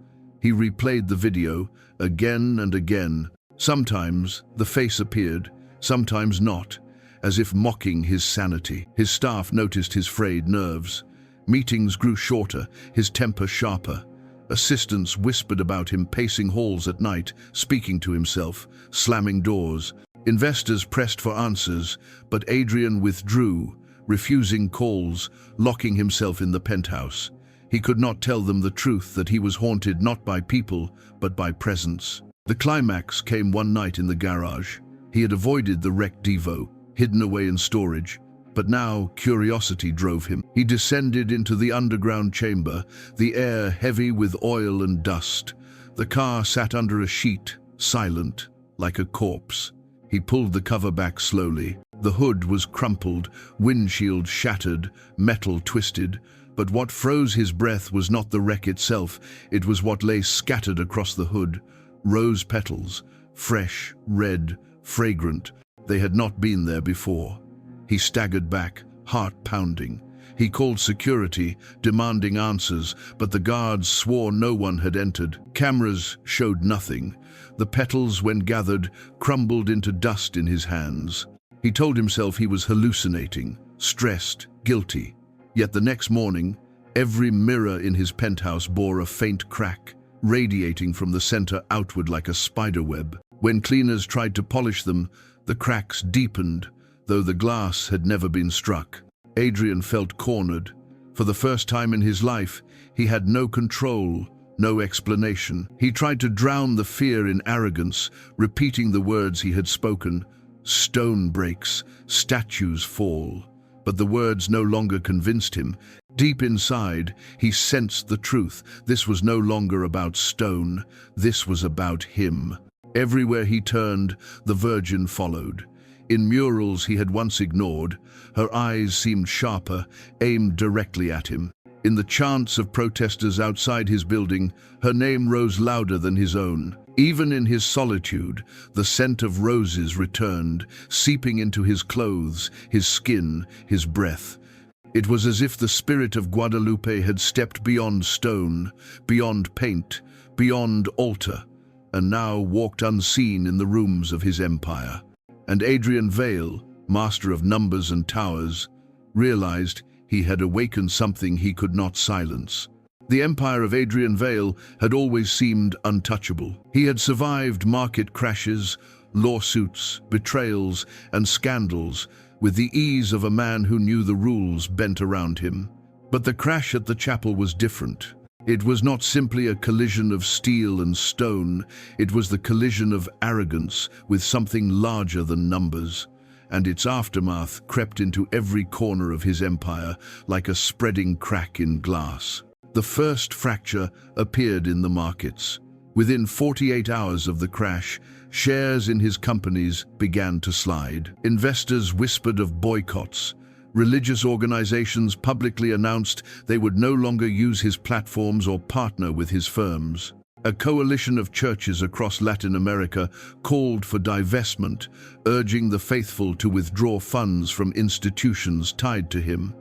He replayed the video, again and again. Sometimes the face appeared, sometimes not, as if mocking his sanity. His staff noticed his frayed nerves. Meetings grew shorter, his temper sharper. Assistants whispered about him, pacing halls at night, speaking to himself, slamming doors. Investors pressed for answers, but Adrian withdrew, refusing calls, locking himself in the penthouse. He could not tell them the truth, that he was haunted not by people, but by presence. The climax came one night in the garage. He had avoided the wrecked Divo, hidden away in storage. But now curiosity drove him. He descended into the underground chamber, the air heavy with oil and dust. The car sat under a sheet, silent, like a corpse. He pulled the cover back slowly. The hood was crumpled, windshield shattered, metal twisted. But what froze his breath was not the wreck itself, it was what lay scattered across the hood. Rose petals, fresh, red, fragrant. They had not been there before. He staggered back, heart pounding. He called security, demanding answers, but the guards swore no one had entered. Cameras showed nothing. The petals, when gathered, crumbled into dust in his hands. He told himself he was hallucinating, stressed, guilty. Yet the next morning, every mirror in his penthouse bore a faint crack, radiating from the center outward like a spider web. When cleaners tried to polish them, the cracks deepened, though the glass had never been struck. Adrian felt cornered. For the first time in his life, he had no control, no explanation. He tried to drown the fear in arrogance, repeating the words he had spoken. Stone breaks, statues fall. But the words no longer convinced him. Deep inside, he sensed the truth. This was no longer about stone. This was about him. Everywhere he turned, the Virgin followed. In murals he had once ignored, her eyes seemed sharper, aimed directly at him. In the chants of protesters outside his building, her name rose louder than his own. Even in his solitude, the scent of roses returned, seeping into his clothes, his skin, his breath. It was as if the spirit of Guadalupe had stepped beyond stone, beyond paint, beyond altar, and now walked unseen in the rooms of his empire. And Adrian Vale, master of numbers and towers, realized he had awakened something he could not silence. The empire of Adrian Vale had always seemed untouchable. He had survived market crashes, lawsuits, betrayals, and scandals with the ease of a man who knew the rules bent around him. But the crash at the chapel was different. It was not simply a collision of steel and stone, it was the collision of arrogance with something larger than numbers, and its aftermath crept into every corner of his empire like a spreading crack in glass. The first fracture appeared in the markets. Within 48 hours of the crash, shares in his companies began to slide. Investors whispered of boycotts. Religious organizations publicly announced they would no longer use his platforms or partner with his firms. A coalition of churches across Latin America called for divestment, urging the faithful to withdraw funds from institutions tied to him.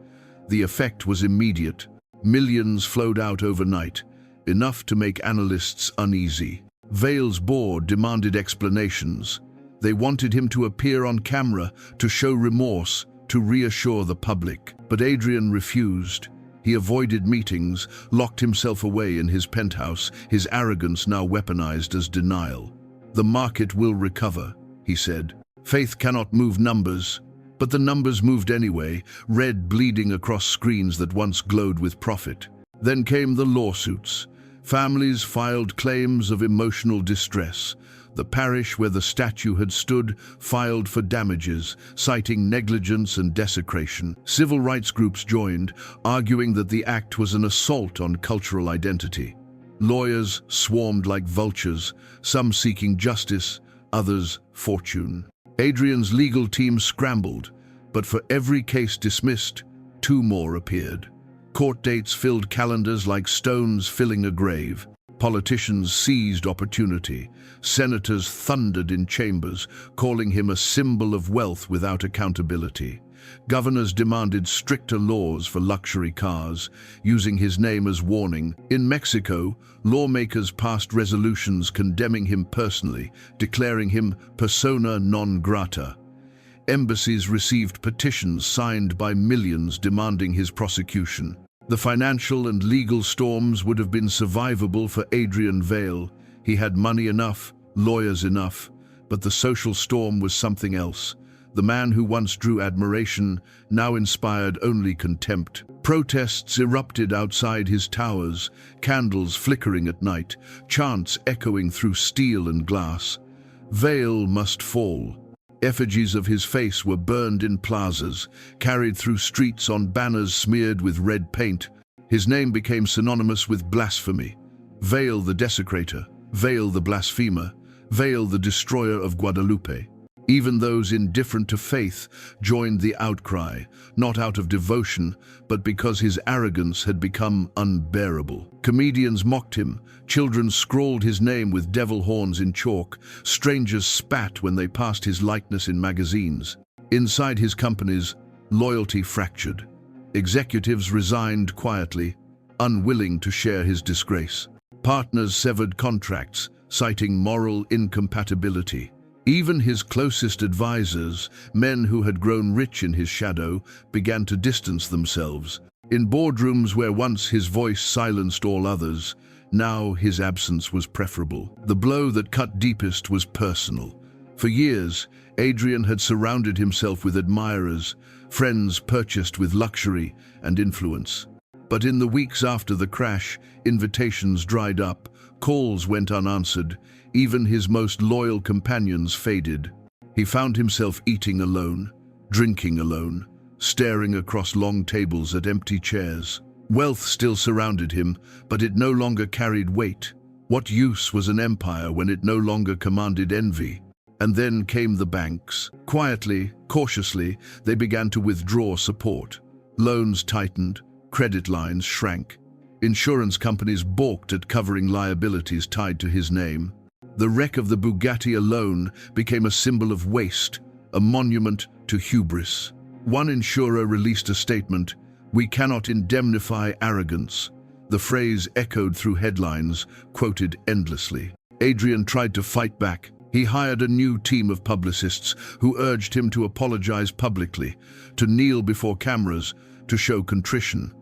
The effect was immediate. Millions flowed out overnight, enough to make analysts uneasy. Vale's board demanded explanations. They wanted him to appear on camera, to show remorse, to reassure the public. But Adrian refused. He avoided meetings, locked himself away in his penthouse, his arrogance now weaponized as denial. "The market will recover," he said. "Faith cannot move numbers." But the numbers moved anyway, red bleeding across screens that once glowed with profit. Then came the lawsuits. Families filed claims of emotional distress. The parish where the statue had stood filed for damages, citing negligence and desecration. Civil rights groups joined, arguing that the act was an assault on cultural identity. Lawyers swarmed like vultures, some seeking justice, others fortune. Adrian's legal team scrambled, but for every case dismissed, 2 more appeared. Court dates filled calendars like stones filling a grave. Politicians seized opportunity. Senators thundered in chambers, calling him a symbol of wealth without accountability. Governors demanded stricter laws for luxury cars, using his name as warning. In Mexico, lawmakers passed resolutions condemning him personally, declaring him persona non grata. Embassies received petitions signed by millions demanding his prosecution. The financial and legal storms would have been survivable for Adrian Vale. He had money enough, lawyers enough, but the social storm was something else. The man who once drew admiration now inspired only contempt. Protests erupted outside his towers, candles flickering at night, chants echoing through steel and glass. Vale must fall. Effigies of his face were burned in plazas, carried through streets on banners smeared with red paint. His name became synonymous with blasphemy. Vale the desecrator, Vale the blasphemer, Vale the destroyer of Guadalupe. Even those indifferent to faith joined the outcry, not out of devotion, but because his arrogance had become unbearable. Comedians mocked him, children scrawled his name with devil horns in chalk, strangers spat when they passed his likeness in magazines. Inside his companies, loyalty fractured. Executives resigned quietly, unwilling to share his disgrace. Partners severed contracts, citing moral incompatibility. Even his closest advisors, men who had grown rich in his shadow, began to distance themselves. In boardrooms where once his voice silenced all others, now his absence was preferable. The blow that cut deepest was personal. For years, Adrian had surrounded himself with admirers, friends purchased with luxury and influence. But in the weeks after the crash, invitations dried up, calls went unanswered, even his most loyal companions faded. He found himself eating alone, drinking alone, staring across long tables at empty chairs. Wealth still surrounded him, but it no longer carried weight. What use was an empire when it no longer commanded envy? And then came the banks. Quietly, cautiously, they began to withdraw support. Loans tightened, credit lines shrank. Insurance companies balked at covering liabilities tied to his name. The wreck of the Bugatti alone became a symbol of waste, a monument to hubris. One insurer released a statement, "We cannot indemnify arrogance." The phrase echoed through headlines, quoted endlessly. Adrian tried to fight back. He hired a new team of publicists who urged him to apologize publicly, to kneel before cameras, to show contrition.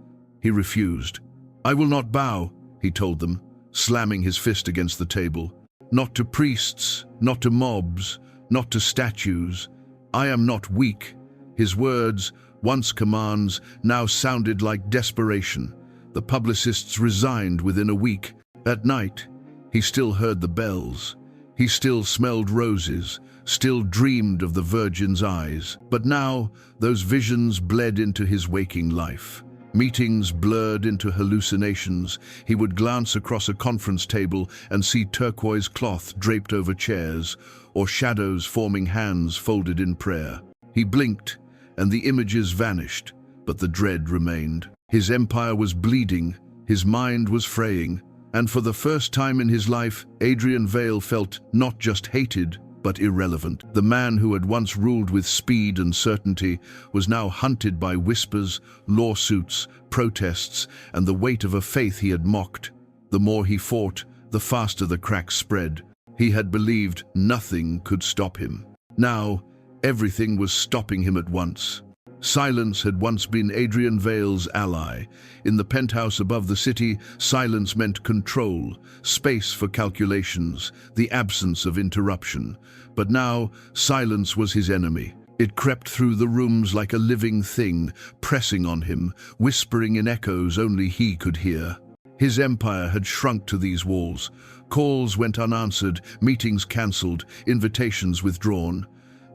He refused. "I will not bow," he told them, slamming his fist against the table. "Not to priests, not to mobs, not to statues. I am not weak." His words, once commands, now sounded like desperation. The publicists resigned within a week. At night, he still heard the bells. He still smelled roses, still dreamed of the Virgin's eyes. But now, those visions bled into his waking life. Meetings blurred into hallucinations. He would glance across a conference table and see turquoise cloth draped over chairs, or shadows forming hands folded in prayer. He blinked, and the images vanished, but the dread remained. His empire was bleeding, his mind was fraying, and for the first time in his life, Adrian Vale felt not just hated, but irrelevant. The man who had once ruled with speed and certainty was now hunted by whispers, lawsuits, protests, and the weight of a faith he had mocked. The more he fought, the faster the cracks spread. He had believed nothing could stop him. Now, everything was stopping him at once. Silence had once been Adrian Vale's ally. In the penthouse above the city, silence meant control, space for calculations, the absence of interruption. But now, silence was his enemy. It crept through the rooms like a living thing, pressing on him, whispering in echoes only he could hear. His empire had shrunk to these walls. Calls went unanswered, meetings cancelled, invitations withdrawn.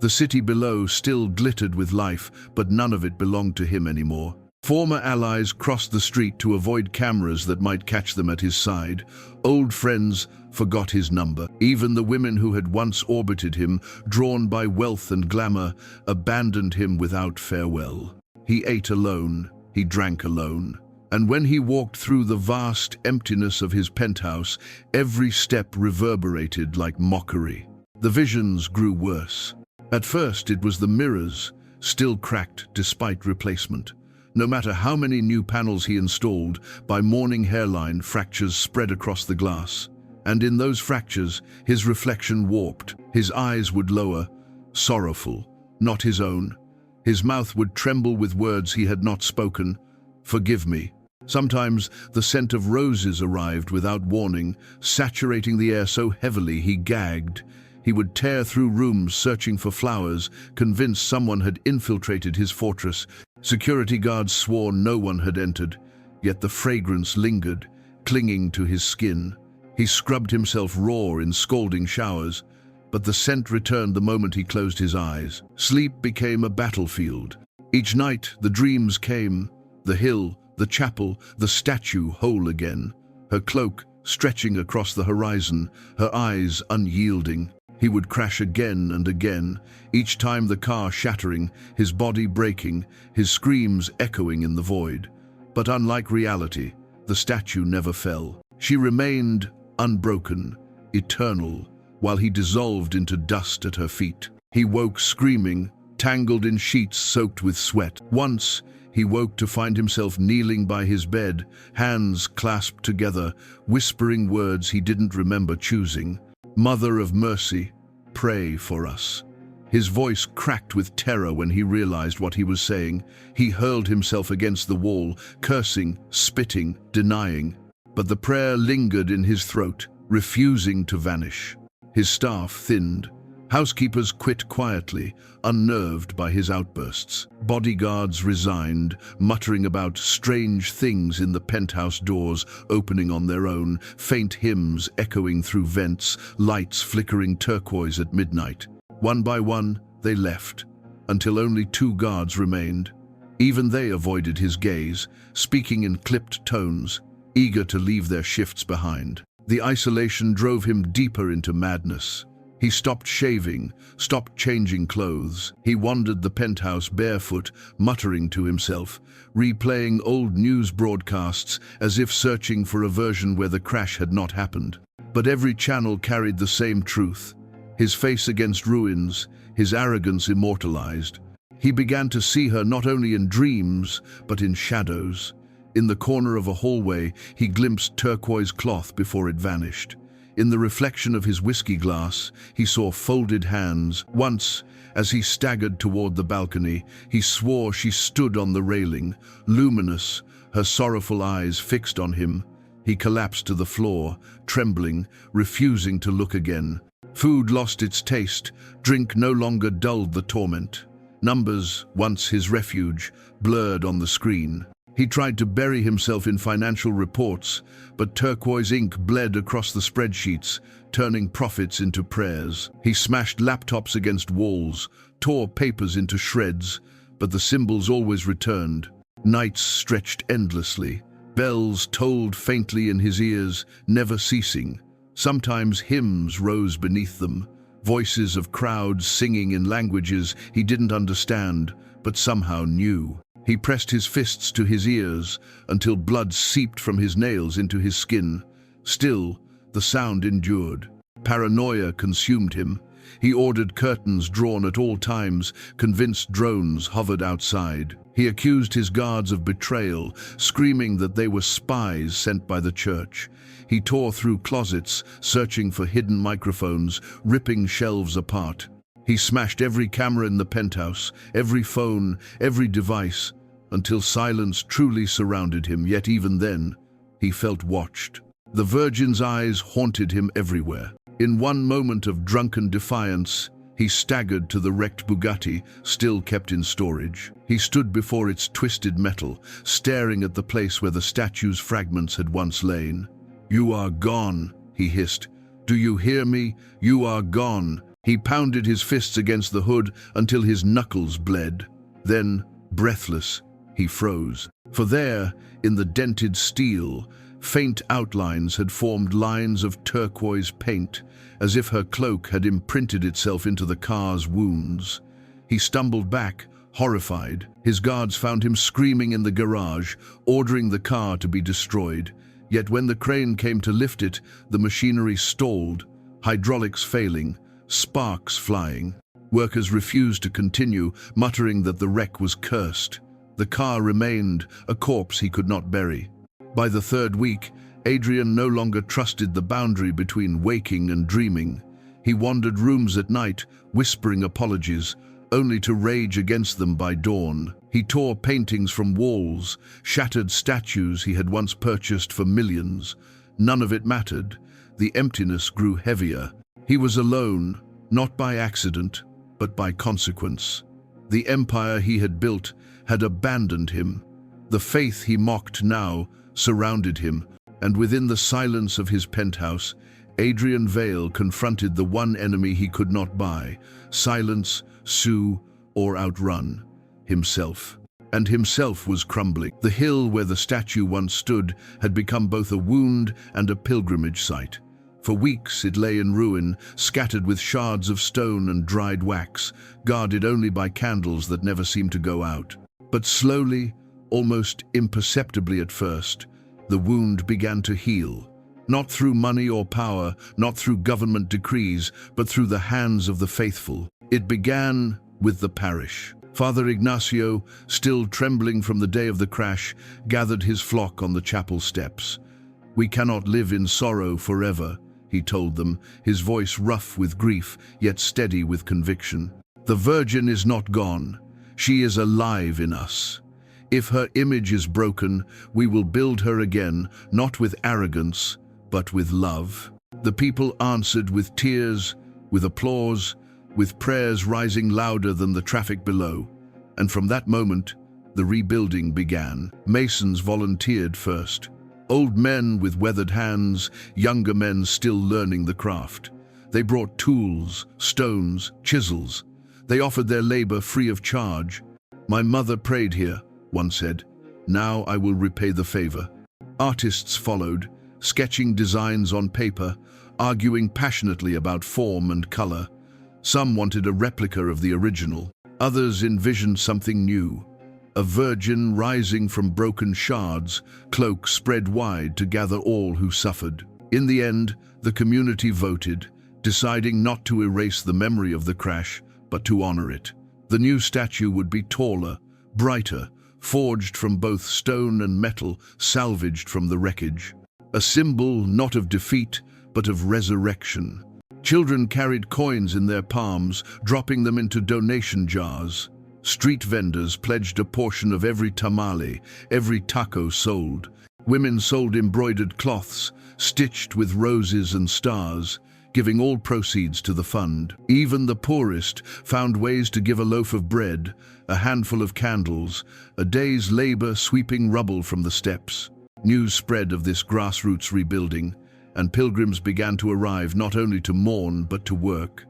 The city below still glittered with life, but none of it belonged to him anymore. Former allies crossed the street to avoid cameras that might catch them at his side. Old friends forgot his number. Even the women who had once orbited him, drawn by wealth and glamour, abandoned him without farewell. He ate alone, he drank alone. And when he walked through the vast emptiness of his penthouse, every step reverberated like mockery. The visions grew worse. At first it was the mirrors, still cracked despite replacement. No matter how many new panels he installed, by morning hairline fractures spread across the glass. And in those fractures, his reflection warped. His eyes would lower, sorrowful, not his own. His mouth would tremble with words he had not spoken. "Forgive me." Sometimes the scent of roses arrived without warning, saturating the air so heavily he gagged. He would tear through rooms searching for flowers, convinced someone had infiltrated his fortress. Security guards swore no one had entered, yet the fragrance lingered, clinging to his skin. He scrubbed himself raw in scalding showers, but the scent returned the moment he closed his eyes. Sleep became a battlefield. Each night the dreams came, the hill, the chapel, the statue whole again, her cloak stretching across the horizon, her eyes unyielding. He would crash again and again, each time the car shattering, his body breaking, his screams echoing in the void. But unlike reality, the statue never fell. She remained unbroken, eternal, while he dissolved into dust at her feet. He woke screaming, tangled in sheets soaked with sweat. Once, he woke to find himself kneeling by his bed, hands clasped together, whispering words he didn't remember choosing. "Mother of mercy, pray for us." His voice cracked with terror when he realized what he was saying. He hurled himself against the wall, cursing, spitting, denying. But the prayer lingered in his throat, refusing to vanish. His staff thinned. Housekeepers quit quietly, unnerved by his outbursts. Bodyguards resigned, muttering about strange things in the penthouse doors opening on their own, faint hymns echoing through vents, lights flickering turquoise at midnight. One by one, they left, until only 2 guards remained. Even they avoided his gaze, speaking in clipped tones, eager to leave their shifts behind. The isolation drove him deeper into madness. He stopped shaving, stopped changing clothes. He wandered the penthouse barefoot, muttering to himself, replaying old news broadcasts as if searching for a version where the crash had not happened. But every channel carried the same truth. His face against ruins, his arrogance immortalized. He began to see her not only in dreams, but in shadows. In the corner of a hallway, he glimpsed turquoise cloth before it vanished. In the reflection of his whiskey glass, he saw folded hands. Once, as he staggered toward the balcony, he swore she stood on the railing, luminous, her sorrowful eyes fixed on him. He collapsed to the floor, trembling, refusing to look again. Food lost its taste, drink no longer dulled the torment. Numbers, once his refuge, blurred on the screen. He tried to bury himself in financial reports, but turquoise ink bled across the spreadsheets, turning profits into prayers. He smashed laptops against walls, tore papers into shreds, but the symbols always returned. Nights stretched endlessly. Bells tolled faintly in his ears, never ceasing. Sometimes hymns rose beneath them, voices of crowds singing in languages he didn't understand, but somehow knew. He pressed his fists to his ears until blood seeped from his nails into his skin. Still, the sound endured. Paranoia consumed him. He ordered curtains drawn at all times, convinced drones hovered outside. He accused his guards of betrayal, screaming that they were spies sent by the church. He tore through closets, searching for hidden microphones, ripping shelves apart. He smashed every camera in the penthouse, every phone, every device, until silence truly surrounded him, yet even then, he felt watched. The Virgin's eyes haunted him everywhere. In one moment of drunken defiance, he staggered to the wrecked Bugatti, still kept in storage. He stood before its twisted metal, staring at the place where the statue's fragments had once lain. "You are gone," he hissed. "Do you hear me? You are gone." He pounded his fists against the hood until his knuckles bled. Then, breathless, he froze. For there, in the dented steel, faint outlines had formed lines of turquoise paint, as if her cloak had imprinted itself into the car's wounds. He stumbled back, horrified. His guards found him screaming in the garage, ordering the car to be destroyed. Yet when the crane came to lift it, the machinery stalled, hydraulics failing, sparks flying. Workers refused to continue, muttering that the wreck was cursed. The car remained, a corpse he could not bury. By the third week, Adrian no longer trusted the boundary between waking and dreaming. He wandered rooms at night, whispering apologies, only to rage against them by dawn. He tore paintings from walls, shattered statues he had once purchased for millions. None of it mattered. The emptiness grew heavier. He was alone, not by accident, but by consequence. The empire he had built had abandoned him. The faith he mocked now surrounded him, and within the silence of his penthouse, Adrian Vale confronted the one enemy he could not buy, silence, sue, or outrun: himself. And himself was crumbling. The hill where the statue once stood had become both a wound and a pilgrimage site. For weeks it lay in ruin, scattered with shards of stone and dried wax, guarded only by candles that never seemed to go out. But slowly, almost imperceptibly at first, the wound began to heal. Not through money or power, not through government decrees, but through the hands of the faithful. It began with the parish. Father Ignacio, still trembling from the day of the crash, gathered his flock on the chapel steps. "We cannot live in sorrow forever," he told them, his voice rough with grief, yet steady with conviction. "The Virgin is not gone. She is alive in us. If her image is broken, we will build her again, not with arrogance, but with love." The people answered with tears, with applause, with prayers rising louder than the traffic below. And from that moment, the rebuilding began. Masons volunteered first. Old men with weathered hands, younger men still learning the craft. They brought tools, stones, chisels. They offered their labor free of charge. "My mother prayed here," one said. "Now I will repay the favor." Artists followed, sketching designs on paper. arguing passionately about form and color. Some wanted a replica of the original. Others envisioned something new. A virgin rising from broken shards, cloak spread wide to gather all who suffered. In the end, the community voted, deciding not to erase the memory of the crash, but to honor it. The new statue would be taller, brighter, forged from both stone and metal, salvaged from the wreckage. A symbol not of defeat, but of resurrection. Children carried coins in their palms, dropping them into donation jars. Street vendors pledged a portion of every tamale, every taco sold. Women sold embroidered cloths, stitched with roses and stars, giving all proceeds to the fund. Even the poorest found ways to give a loaf of bread, a handful of candles, a day's labor sweeping rubble from the steps. News spread of this grassroots rebuilding, and pilgrims began to arrive not only to mourn but to work.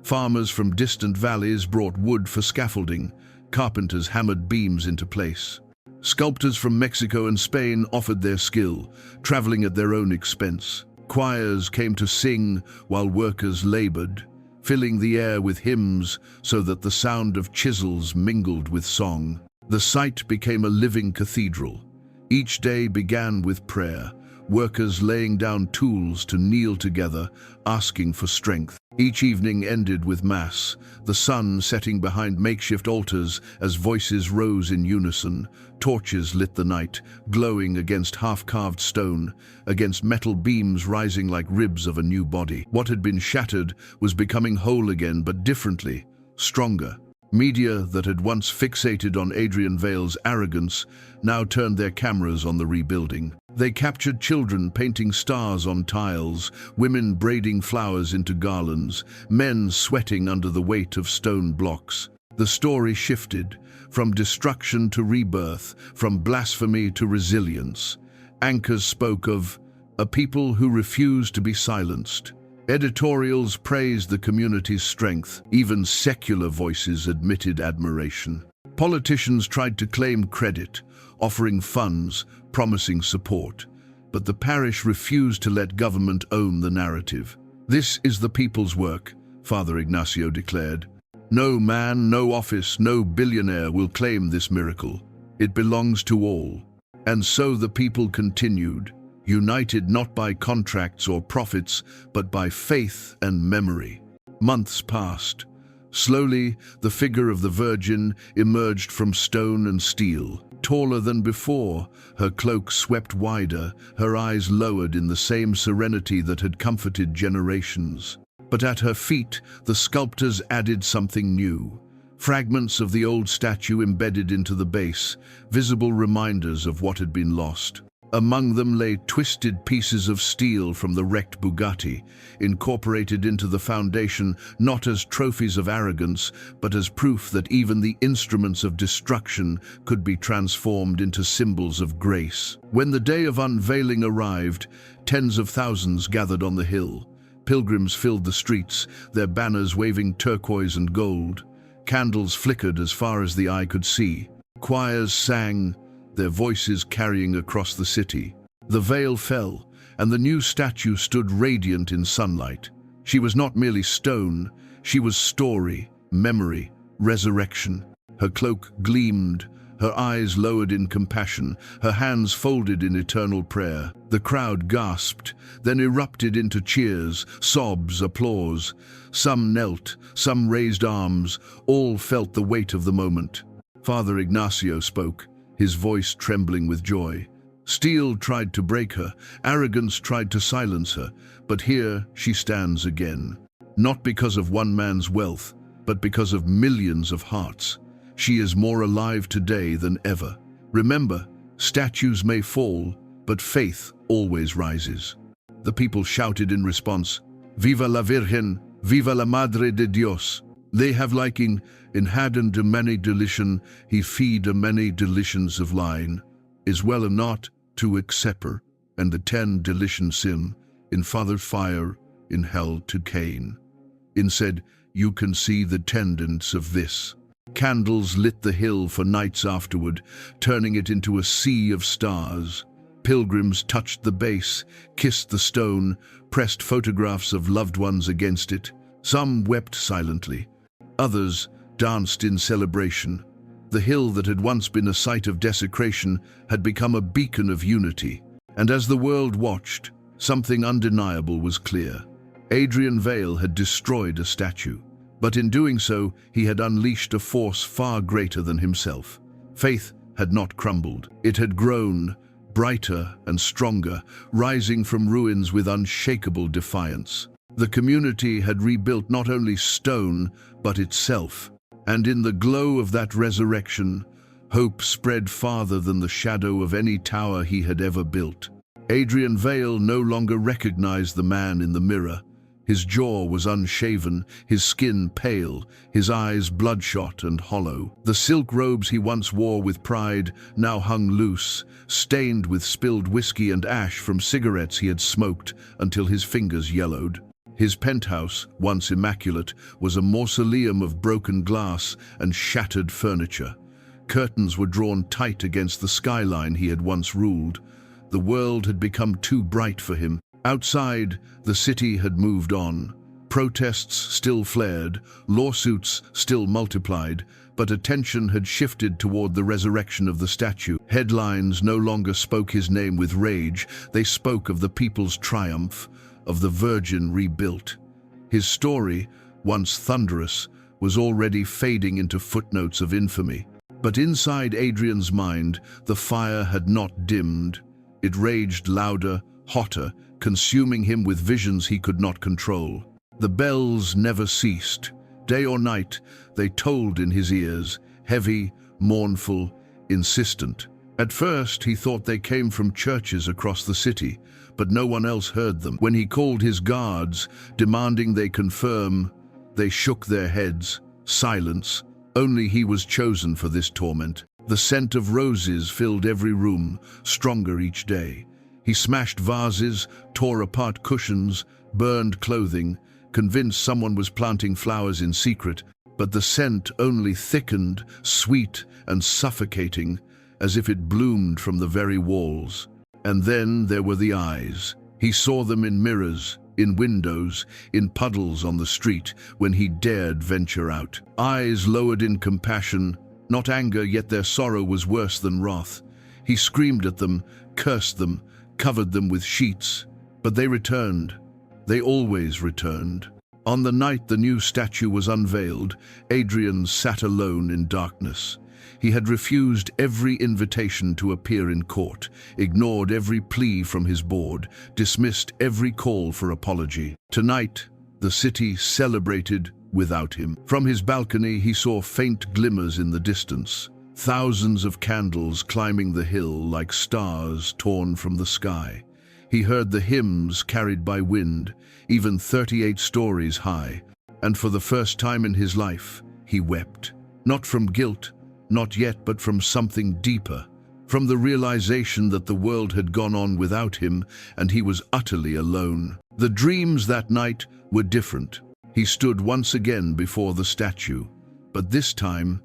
Farmers from distant valleys brought wood for scaffolding, carpenters hammered beams into place. Sculptors from Mexico and Spain offered their skill, traveling at their own expense. Choirs came to sing while workers labored, filling the air with hymns so that the sound of chisels mingled with song. The site became a living cathedral. Each day began with prayer, workers laying down tools to kneel together, asking for strength. Each evening ended with Mass, the sun setting behind makeshift altars as voices rose in unison. Torches lit the night, glowing against half-carved stone, against metal beams rising like ribs of a new body. What had been shattered was becoming whole again, but differently, stronger. Media that had once fixated on Adrian Vale's arrogance now turned their cameras on the rebuilding. They captured children painting stars on tiles, women braiding flowers into garlands, men sweating under the weight of stone blocks. The story shifted, from destruction to rebirth, from blasphemy to resilience. Anchors spoke of a people who refused to be silenced. Editorials praised the community's strength. Even secular voices admitted admiration. Politicians tried to claim credit, offering funds, promising support. But the parish refused to let government own the narrative. "This is the people's work," Father Ignacio declared. "No man, no office, no billionaire will claim this miracle. It belongs to all." And so the people continued, united not by contracts or profits, but by faith and memory. Months passed. Slowly, the figure of the Virgin emerged from stone and steel. Taller than before, her cloak swept wider, her eyes lowered in the same serenity that had comforted generations. But at her feet, the sculptors added something new. Fragments of the old statue embedded into the base, visible reminders of what had been lost. Among them lay twisted pieces of steel from the wrecked Bugatti, incorporated into the foundation not as trophies of arrogance, but as proof that even the instruments of destruction could be transformed into symbols of grace. When the day of unveiling arrived, tens of thousands gathered on the hill. Pilgrims filled the streets, their banners waving turquoise and gold. Candles flickered as far as the eye could see. Choirs sang, their voices carrying across the city. The veil fell, and the new statue stood radiant in sunlight. She was not merely stone, she was story, memory, resurrection. Her cloak gleamed, her eyes lowered in compassion, her hands folded in eternal prayer. The crowd gasped, then erupted into cheers, sobs, applause. Some knelt, some raised arms, all felt the weight of the moment. Father Ignacio spoke, his voice trembling with joy. Steel tried to break her, arrogance tried to silence her, but here she stands again. Not because of one man's wealth, but because of millions of hearts. She is more alive today than ever. Remember, statues may fall, but faith always rises. The people shouted in response, "Viva la Virgen, viva la Madre de Dios." They have liking, in hadden de many delition, he feed a many delitions of line, is well or not to exceper, and the 10 delition sim, in father fire, in hell to Cain. Instead, you can see the tendance of this. Candles lit the hill for nights afterward, turning it into a sea of stars. Pilgrims touched the base, kissed the stone, pressed photographs of loved ones against it. Some wept silently. Others danced in celebration. The hill that had once been a site of desecration had become a beacon of unity. And as the world watched, something undeniable was clear. Adrian Vale had destroyed a statue, but in doing so, he had unleashed a force far greater than himself. Faith had not crumbled. It had grown, brighter and stronger, rising from ruins with unshakable defiance. The community had rebuilt not only stone, but itself. And in the glow of that resurrection, hope spread farther than the shadow of any tower he had ever built. Adrian Vale no longer recognized the man in the mirror. His jaw was unshaven, his skin pale, his eyes bloodshot and hollow. The silk robes he once wore with pride now hung loose, stained with spilled whiskey and ash from cigarettes he had smoked until his fingers yellowed. His penthouse, once immaculate, was a mausoleum of broken glass and shattered furniture. Curtains were drawn tight against the skyline he had once ruled. The world had become too bright for him. Outside, the city had moved on. Protests still flared, lawsuits still multiplied, but attention had shifted toward the resurrection of the statue. Headlines no longer spoke his name with rage. They spoke of the people's triumph, of the Virgin rebuilt. His story, once thunderous, was already fading into footnotes of infamy. But inside Adrian's mind, the fire had not dimmed. It raged louder, hotter, consuming him with visions he could not control. The bells never ceased. Day or night, they tolled in his ears, heavy, mournful, insistent. At first, he thought they came from churches across the city, but no one else heard them. When he called his guards, demanding they confirm, they shook their heads. Silence. Only he was chosen for this torment. The scent of roses filled every room, stronger each day. He smashed vases, tore apart cushions, burned clothing, convinced someone was planting flowers in secret, but the scent only thickened, sweet and suffocating, as if it bloomed from the very walls. And then there were the eyes. He saw them in mirrors, in windows, in puddles on the street, when he dared venture out. Eyes lowered in compassion, not anger, yet their sorrow was worse than wrath. He screamed at them, cursed them, covered them with sheets, but they returned. They always returned. On the night the new statue was unveiled, Adrian sat alone in darkness. He had refused every invitation to appear in court, ignored every plea from his board, dismissed every call for apology. Tonight, the city celebrated without him. From his balcony, he saw faint glimmers in the distance. Thousands of candles climbing the hill like stars torn from the sky. He heard the hymns carried by wind, even 38 stories high, and for the first time in his life, he wept. Not from guilt, not yet, but from something deeper, from the realization that the world had gone on without him and he was utterly alone. The dreams that night were different. He stood once again before the statue, but this time,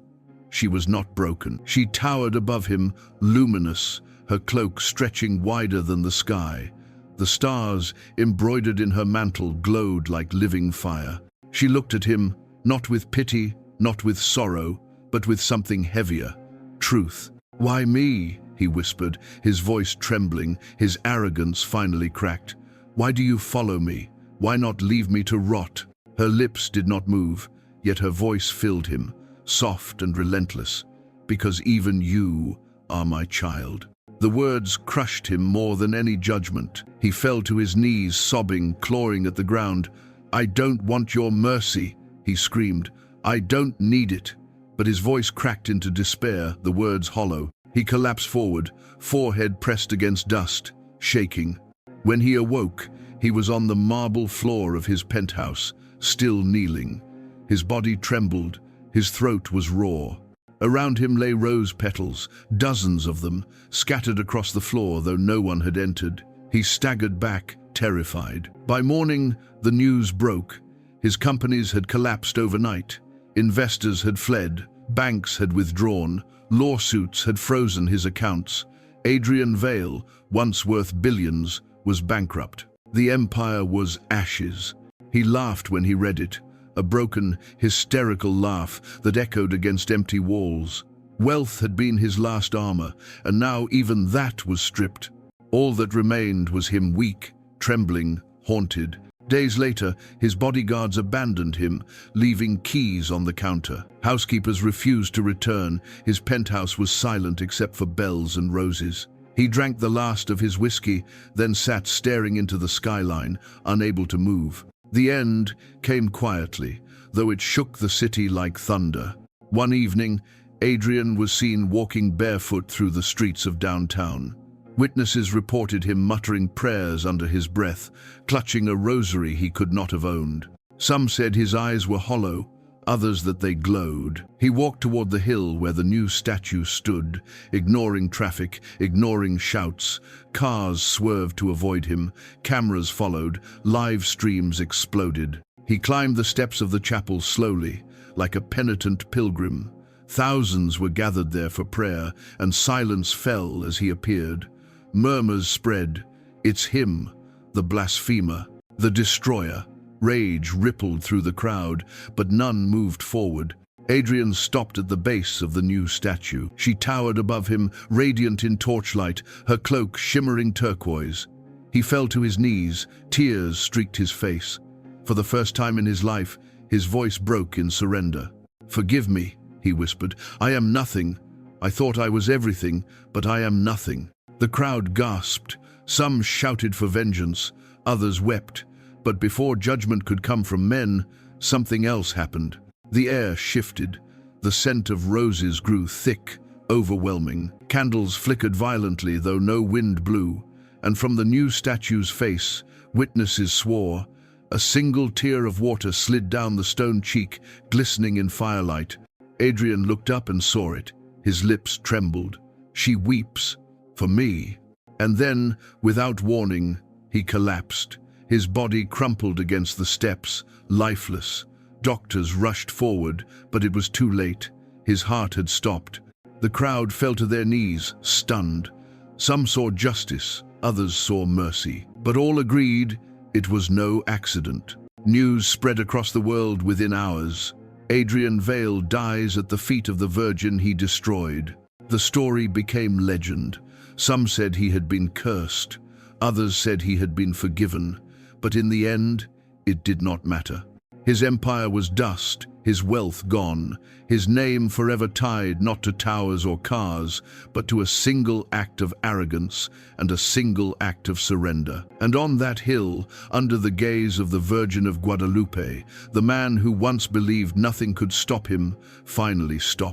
she was not broken. She towered above him, luminous, her cloak stretching wider than the sky. The stars, embroidered in her mantle, glowed like living fire. She looked at him, not with pity, not with sorrow, but with something heavier, truth. "Why me?" he whispered, his voice trembling, his arrogance finally cracked. "Why do you follow me? Why not leave me to rot?" Her lips did not move, yet her voice filled him, soft and relentless. "Because even you are my child." The words crushed him more than any judgment. He fell to his knees, sobbing, clawing at the ground. "I don't want your mercy," he screamed. "I don't need it." But his voice cracked into despair, the words hollow. He collapsed forward, forehead pressed against dust, shaking. When he awoke, he was on the marble floor of his penthouse, still kneeling. His body trembled, his throat was raw. Around him lay rose petals, dozens of them, scattered across the floor though no one had entered. He staggered back, terrified. By morning, the news broke. His companies had collapsed overnight. Investors had fled, banks had withdrawn, lawsuits had frozen his accounts. Adrian Vale, once worth billions, was bankrupt. The empire was ashes. He laughed when he read it, a broken, hysterical laugh that echoed against empty walls. Wealth had been his last armor, and now even that was stripped. All that remained was him, weak, trembling, haunted. Days later, his bodyguards abandoned him, leaving keys on the counter. Housekeepers refused to return. His penthouse was silent except for bells and roses. He drank the last of his whiskey, then sat staring into the skyline, unable to move. The end came quietly, though it shook the city like thunder. One evening, Adrian was seen walking barefoot through the streets of downtown. Witnesses reported him muttering prayers under his breath, clutching a rosary he could not have owned. Some said his eyes were hollow, others that they glowed. He walked toward the hill where the new statue stood, ignoring traffic, ignoring shouts. Cars swerved to avoid him, cameras followed, live streams exploded. He climbed the steps of the chapel slowly, like a penitent pilgrim. Thousands were gathered there for prayer, and silence fell as he appeared. Murmurs spread. It's him, the blasphemer, the destroyer. Rage rippled through the crowd, but none moved forward. Adrian stopped at the base of the new statue. She towered above him, radiant in torchlight, her cloak shimmering turquoise. He fell to his knees, tears streaked his face. For the first time in his life, his voice broke in surrender. "Forgive me," he whispered. "I am nothing. I thought I was everything, but I am nothing." The crowd gasped. Some shouted for vengeance, others wept. But before judgment could come from men, something else happened. The air shifted. The scent of roses grew thick, overwhelming. Candles flickered violently, though no wind blew. And from the new statue's face, witnesses swore. A single tear of water slid down the stone cheek, glistening in firelight. Adrian looked up and saw it. His lips trembled. "She weeps. For me." And then, without warning, he collapsed. His body crumpled against the steps, lifeless. Doctors rushed forward, but it was too late. His heart had stopped. The crowd fell to their knees, stunned. Some saw justice, others saw mercy. But all agreed it was no accident. News spread across the world within hours. Adrian Vale dies at the feet of the Virgin he destroyed. The story became legend. Some said he had been cursed. Others said he had been forgiven. But in the end, it did not matter. His empire was dust, his wealth gone, his name forever tied not to towers or cars, but to a single act of arrogance and a single act of surrender. And on that hill, under the gaze of the Virgin of Guadalupe, the man who once believed nothing could stop him finally stopped.